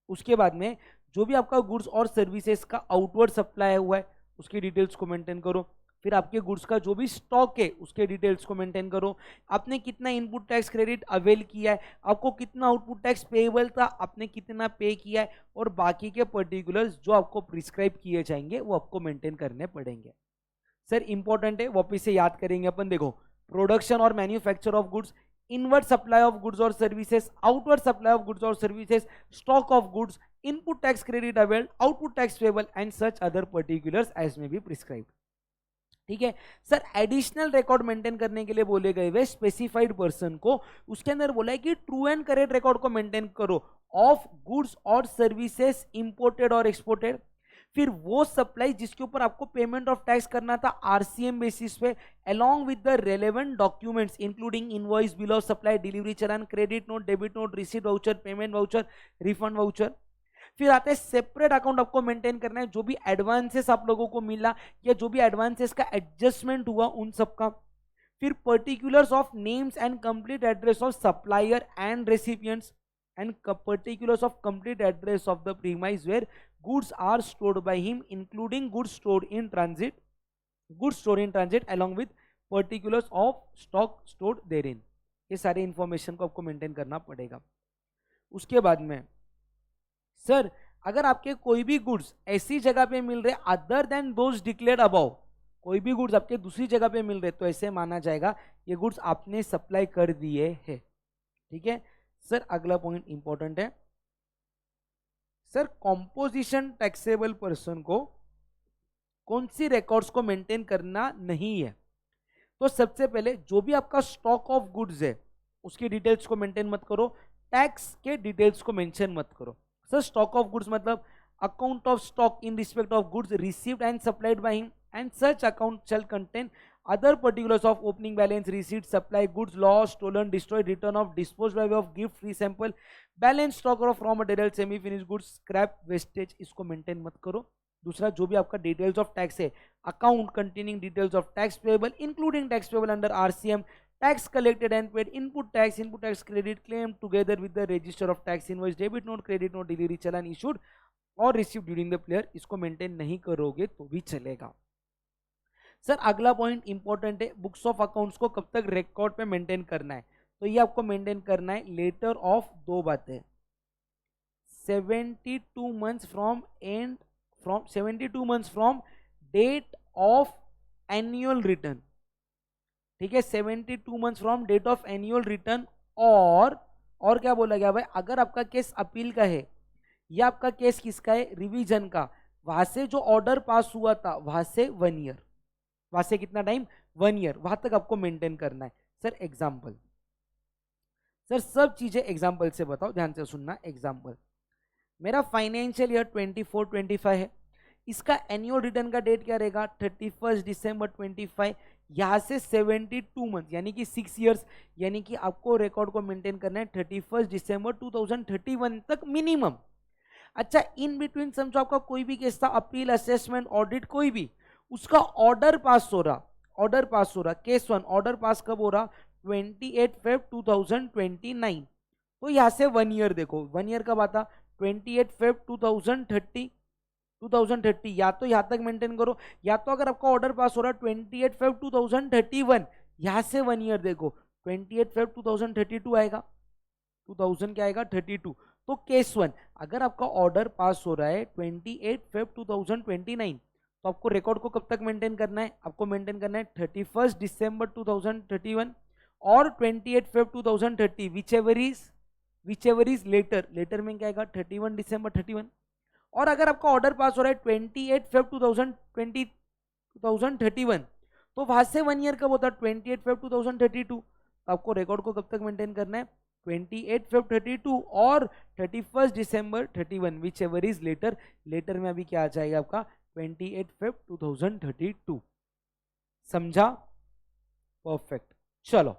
उसके बाद में जो भी आपका गुड्स और सर्विसेज का आउटवर्ड सप्लाई हुआ है उसकी डिटेल्स को मेंटेन करो। फिर आपके गुड्स का जो भी स्टॉक है उसके डिटेल्स को मेंटेन करो। आपने कितना इनपुट टैक्स क्रेडिट अवेल किया है, आपको कितना आउटपुट टैक्स पेएबल था, आपने कितना पे किया है, और बाकी के पर्टिकुलर्स जो आपको प्रिस्क्राइब किए जाएंगे वो आपको मेंटेन करने पड़ेंगे। सर इंपॉर्टेंट है, वापिस से याद करेंगे अपन। देखो, production or manufacture of goods, inward supply of goods और services, outward supply of goods और services, stock of goods, input tax credit avail, output tax payable and such other particulars as may be prescribed. ठीक है sir, additional record maintain करने के लिए बोले गए वे specified person को, उसके अंदर बोला है कि ट्रू एंड करेक्ट रिकॉर्ड को मेंटेन करो ऑफ गुड्स और सर्विसेज इंपोर्टेड और एक्सपोर्टेड। फिर वो सप्लाई जिसके ऊपर आपको पेमेंट ऑफ टैक्स करना था आरसीएम बेसिस पे, along with the relevant documents including invoice, bill of supply, delivery challan, credit note, debit note, receipt voucher, payment voucher, refund voucher. फिर आते हैं सेपरेट अकाउंट आपको मेंटेन करना है, जो भी एडवांसेस आप लोगों को मिला या जो भी एडवांसेस का एडजस्टमेंट हुआ उन सब का। फिर particulars of names and complete address of supplier and recipients and particulars of complete address of the premise where goods are stored by him including goods stored in transit along with particulars of stock stored therein। ये सारे information को आपको maintain करना पड़ेगा। उसके बाद में sir, अगर आपके कोई भी गुड्स ऐसी जगह पे मिल रहे other than those declared above, कोई भी गुड्स आपके दूसरी जगह पे मिल रहे तो ऐसे माना जाएगा ये गुड्स आपने सप्लाई कर दिए हैं। ठीक है सर, अगला पॉइंट इंपॉर्टेंट है सर, कॉम्पोजिशन टैक्सेबल पर्सन को कौन सी रिकॉर्ड्स को मेंटेन करना नहीं है? तो सबसे पहले जो भी आपका स्टॉक ऑफ गुड्स है उसकी डिटेल्स को मेंटेन मत करो, टैक्स के डिटेल्स को मेंशन मत करो। सर स्टॉक ऑफ गुड्स मतलब account of stock in respect of goods received and supplied by him and such account shall contain other particulars of opening balance, receipt, supply, goods lost, stolen, destroyed, return of, disposed by way of gift, free sample, balance stock of raw material, semi finished goods, scrap, wastage, इसको maintain मत करो। दूसरा, जो भी आपका details of tax है, account containing details of tax payable including tax payable under RCM, tax collected and paid, input tax credit claim together with the register of tax invoice, debit note, credit note, delivery challan issued और received during the period, इसको maintain नहीं करोगे तो भी चलेगा। Sir अगला point important है, books of accounts को कब तक रिकॉर्ड पे मेंटेन करना है? तो ये आपको मेंटेन करना है लेटर ऑफ दो बातें, 72 months from date of annual return. ठीक है, 72 months from date of annual return. और क्या बोला गया भाई, अगर आपका केस अपील का है या आपका केस किसका है, रिवीजन का, वहां से जो ऑर्डर पास हुआ था वहां से 1 ईयर, वहां से कितना टाइम, 1 ईयर, वहां तक आपको मेंटेन करना है। सर एग्जाम्पल, सर सब चीजें एग्जाम्पल से बताओ, ध्यान से सुनना। एग्जाम्पल, मेरा फाइनेंशियल ईयर 24-25 है, इसका एनुअल रिटर्न का डेट क्या रहेगा, 31 दिसंबर 25। यहाँ से 72 मंथ यानी कि 6 ईयर्स, यानी कि आपको रिकॉर्ड को मेंटेन करना है 31 दिसंबर 2031 तक मिनिमम। अच्छा, इन बिटवीन समझो आपका कोई भी केस था, अपील, असेसमेंट, ऑडिट, कोई भी, उसका ऑर्डर पास हो रहा केस 1 ऑर्डर पास कब हो रहा 28 फेब 2029। तो यहाँ से 1 ईयर देखो, 1 ईयर कब आता 28 फेब 2030 या तो यहाँ तक मेंटेन करो, या तो अगर आपका ऑर्डर पास हो रहा है 28 फेब 2031, यहाँ से 1 ईयर देखो 28 फेब 2032 आएगा, 2000 क्या आएगा 32। तो केस 1 अगर आपका ऑर्डर पास हो रहा है 28 फेब 2029, तो आपको रिकॉर्ड को कब तक मेंटेन करना है, आपको मेंटेन करना है 31 दिसंबर 2031 और 28 फेब 2030 विचेवर इज लेटर में क्या आएगा 31 दिसंबर 31। और अगर आपका ऑर्डर पास हो रहा है 28 फेब 2031, तो वहां से 1 ईयर कब होता है 28 फेब 2032। तो आपको रिकॉर्ड को कब तक मेंटेन करना है 28 फेब 32 और 31 दिसंबर 31 विच एवर इज लेटर में अभी क्या आ जाएगा आपका 28 फेब 2032। समझा? परफेक्ट। चलो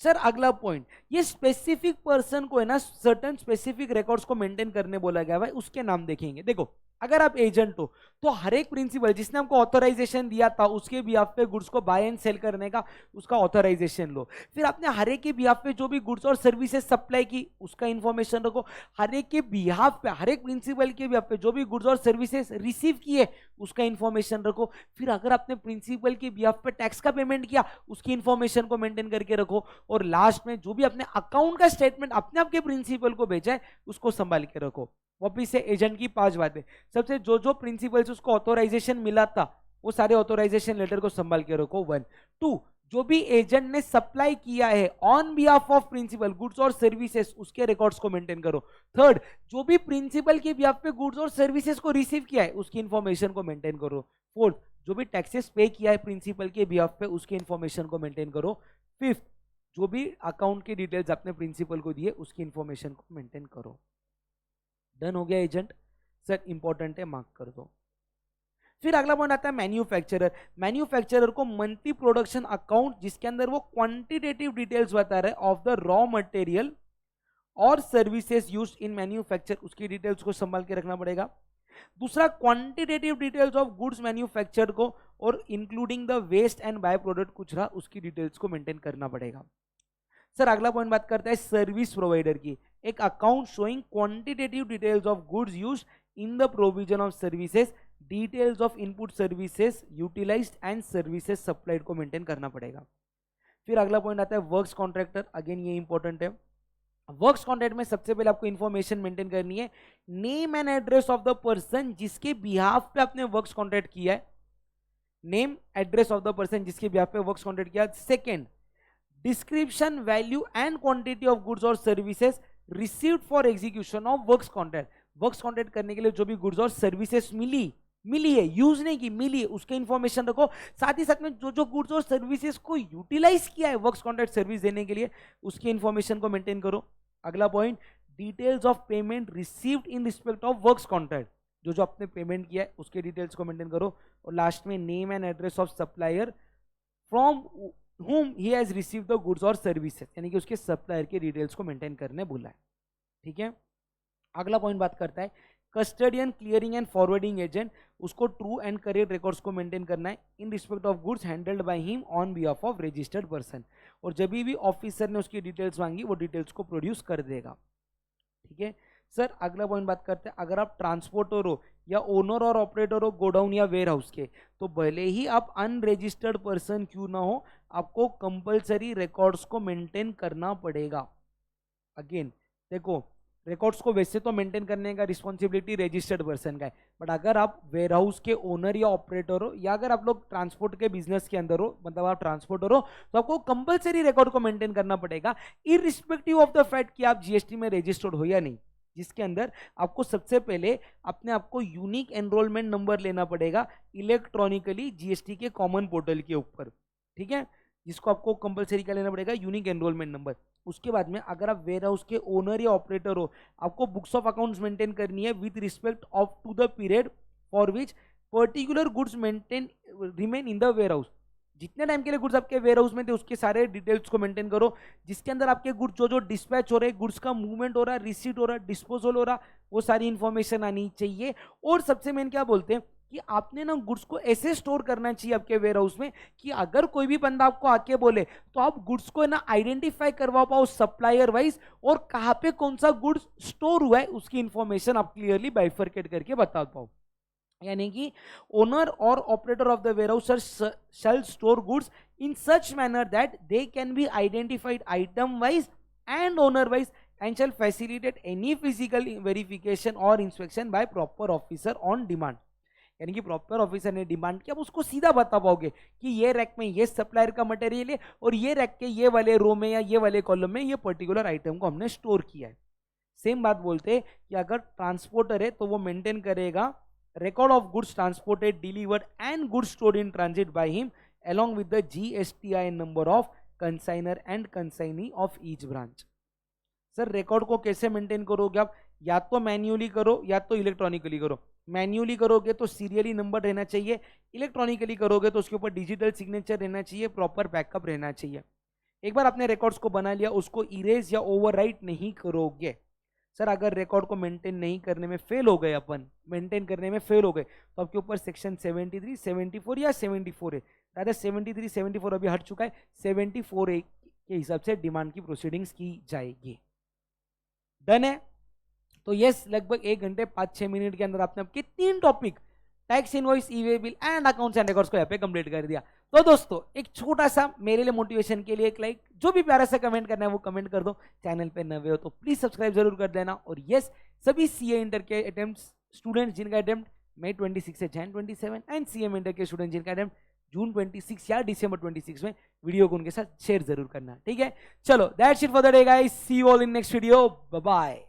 सर अगला पॉइंट, ये स्पेसिफिक पर्सन को है ना सर्टेन स्पेसिफिक रिकॉर्ड्स को मेंटेन करने बोला गया है, उसके नाम देखेंगे। देखो अगर आप एजेंट हो तो हर एक प्रिंसिपल जिसने हमको ऑथराइजेशन दिया था उसके बिहाफ पे गुड्स को बाय एंड सेल करने का उसका ऑथराइजेशन लो। फिर आपने हर एक के बिहाफ पे जो भी गुड्स और सर्विसेज सप्लाई की उसका इंफॉर्मेशन रखो। हर एक के बिहाफ पे, हर एक प्रिंसिपल के बिहाफ पे जो भी गुड्स और सर्विसेज रिसीव किए उसका इंफॉर्मेशन रखो। फिर अगर आपने प्रिंसिपल के बिहाफ पे टैक्स का पेमेंट किया उसकी इंफॉर्मेशन को मेंटेन करके रखो। और लास्ट में जो भी अपने अकाउंट का स्टेटमेंट अपने आपके प्रिंसिपल को भेजा है उसको संभाल के रखो। वापिस से एजेंट की 5 बातें, सबसे जो प्रिंसिपल से उसको ऑथोराइजेशन मिला था वो सारे ऑथोराइजेशन लेटर को संभाल के रखो 1। 2 जो भी एजेंट ने सप्लाई किया है on behalf of principal goods और सर्विसेज उसके रिकॉर्ड्स को मेंटेन करो। 3 जो भी प्रिंसिपल के बिहाफ पे गुड्स और सर्विसेज को रिसीव किया है उसकी इंफॉर्मेशन को मेंटेन करो। 4 जो भी टैक्सेस पे किया है प्रिंसिपल के बिहाफ पे उसकी इंफॉर्मेशन को मेंटेन करो। 5 जो भी अकाउंट की डिटेल्स आपने प्रिंसिपल को दिए उसकी इंफॉर्मेशन को मेंटेन करो। डन हो गया एजेंट? सर इंपॉर्टेंट है, मार्क कर दो। फिर अगला पॉइंट आता है मैन्युफैक्चरर। मैन्युफैक्चरर को मंथली प्रोडक्शन अकाउंट जिसके अंदर वो क्वांटिटेटिव डिटेल्स बता रहे ऑफ द रॉ मटेरियल और सर्विसेज यूज्ड इन मैन्युफैक्चर उसकी डिटेल्स को संभाल के रखना पड़ेगा। दूसरा quantitative details of goods manufactured को और including the waste and by product कुछ रहा उसकी डिटेल्स को मेंटेन करना पड़ेगा। सर अगला पॉइंट बात करता है सर्विस प्रोवाइडर की। एक account showing quantitative details of goods used in the provision of services, details of input services utilized and services supplied को मेंटेन करना पड़ेगा। फिर अगला पॉइंट आता है वर्क्स कॉन्ट्रैक्टर। अगेन ये इंपॉर्टेंट है। वर्क्स कॉन्ट्रैक्ट में सबसे पहले आपको इंफॉर्मेशन मेंटेन करनी है, name and address of the person जिसके बिहाफ पे आपने वर्क्स कॉन्ट्रैक्ट किया है, name address of the person जिसके बिहाफ पे वर्क्स कॉन्ट्रैक्ट किया। Second description value and quantity of goods और services received for execution of works contract. Works contract करने के लिए जो भी गुड्स और सर्विसेज मिली है, यूज नहीं की, मिली है, उसके इंफॉर्मेशन रखो। साथ ही साथ में जो गुड्स और सर्विसेज को यूटिलाइज किया है वर्क्स कॉन्ट्रैक्ट सर्विस देने के लिए उसकी इंफॉर्मेशन को मेंटेन करो। अगला point details of payment received in respect of works contract, जो आपने पेमेंट किया है उसके डिटेल्स को मेंटेन करो। और लास्ट में name and address of supplier from whom he has received the goods or services, यानी कि उसके सप्लायर के डिटेल्स को मेंटेन करने बोला है। ठीक है। अगला पॉइंट बात करता है custodian clearing and forwarding agent, उसको ट्रू एंड करेक्ट रिकॉर्ड्स को मेंटेन करना है इन respect of goods handled by him on behalf of registered person. और जब भी ऑफिसर ने उसकी डिटेल्स मांगी वो डिटेल्स को प्रोड्यूस कर देगा। ठीक है सर। अगला पॉइंट बात करते हैं, अगर आप ट्रांसपोर्टर हो या ओनर और ऑपरेटर हो गोडाउन या वेयर हाउस के, तो भले ही आप अनरजिस्टर्ड पर्सन क्यों ना हो आपको कंपलसरी रिकॉर्ड्स को मेंटेन करना पड़ेगा। अगेन देखो रिकॉर्ड्स को वैसे तो मेंटेन करने का रिस्पॉन्सिबिलिटी रजिस्टर्ड पर्सन का है, बट अगर आप वेयर हाउस के ओनर या ऑपरेटर हो या अगर आप लोग ट्रांसपोर्ट के बिजनेस के अंदर हो, मतलब आप ट्रांसपोर्टर हो, तो आपको कंपलसरी रिकॉर्ड को मेंटेन करना पड़ेगा इररिस्पेक्टिव ऑफ द फैक्ट कि आप जीएसटी में रजिस्टर्ड हो या नहीं, जिसके अंदर आपको सबसे पहले अपने आपको यूनिक एनरोलमेंट नंबर लेना पड़ेगा इलेक्ट्रॉनिकली जीएसटी के कॉमन पोर्टल के ऊपर। ठीक है, जिसको आपको कंपलसरी क्या लेना पड़ेगा, यूनिक एनरोलमेंट नंबर। उसके बाद में अगर आप वेयर हाउस के ओनर या ऑपरेटर हो आपको बुक्स ऑफ अकाउंट्स मेंटेन करनी है with respect of to the period for which particular goods maintain remain in the warehouse. जितने टाइम के लिए गुड्स आपके वेयर हाउस में थे उसके सारे डिटेल्स को मेंटेन करो, जिसके अंदर आपके गुड्स जो डिस्पैच हो रहे, गुड्स का मूवमेंट हो रहा, रिसीट हो रहा, डिस्पोजल हो रहा, वो सारी इंफॉर्मेशन आनी चाहिए। और सबसे मेन क्या बोलते हैं, कि आपने ना गुड्स को ऐसे स्टोर करना चाहिए आपके वेयर हाउस में कि अगर कोई भी बंदा आपको आके बोले तो आप गुड्स को ना आइडेंटिफाई करवा पाओ सप्लायर वाइज, और कहां पे कौन सा गुड्स स्टोर हुआ है उसकी इंफॉर्मेशन आप क्लियरली बाइफरकेट करके बता पाओ। यानी कि ओनर और operator of the warehouse shall store goods in such manner that they can be identified item wise and owner wise and shall facilitate any physical verification or inspection by proper officer on demand। यानी कि proper officer ने demand किया, आप उसको सीधा बता पाओगे कि ये रैक में ये सप्लायर का मटेरियल है और ये रैक के ये वाले रो में या ये वाले कॉलम में ये पर्टिकुलर आइटम को हमने स्टोर किया है। सेम बात बोलते हैं कि अगर ट्रांसपोर्टर है तो वो मेंटेन करेगा record of goods transported, delivered and goods stored in transit by him along with the GSTIN number of consignor and consignee of each branch। Sir record को कैसे मेंटेन करोगे आप? या तो मैन्युअली करो या तो इलेक्ट्रॉनिकली करो। मैन्युअली करोगे तो सीरियली नंबर रहना चाहिए, इलेक्ट्रॉनिकली करोगे तो उसके ऊपर डिजिटल सिग्नेचर रहना चाहिए, प्रॉपर बैकअप रहना चाहिए। एक बार आपने रिकॉर्ड्स को बना लिया, उसको इरेज या ओवरराइट नहीं करोगे। सर अगर रिकॉर्ड को मेंटेन नहीं करने में फेल हो गए, अपन मेंटेन करने में फेल हो गए, तो आपके ऊपर सेक्शन 73, 74 या 74 है, दादा 73, 74 अभी हट चुका है, 74 ए के हिसाब से डिमांड की प्रोसीडिंग्स की जाएगी। डन है? तो यस, लगभग 1 घंटे 5-6 मिनट के अंदर आपने आपके 3 topic tax invoice, E way bill and accounts and records को यहाँ पे कंप्लीट कर दिया। तो दोस्तों एक छोटा सा मेरे लिए मोटिवेशन के लिए एक लाइक, जो भी प्यारा सा कमेंट करना है वो कमेंट कर दो। चैनल पे नए हो तो प्लीज सब्सक्राइब जरूर कर देना। और यस, सभी सीए इंटर के अटेम्प्ट्स स्टूडेंट्स जिनका अटेम्प्ट मई 26 से जैन 27 एंड सीएम इंटर के स्टूडेंट जिनका अटेम्प्ट जून 26 या दिसंबर 26 में, वीडियो को उनके साथ शेयर जरूर करना। ठीक है, चलो that's it for the day guys, see you all in next video, bye bye.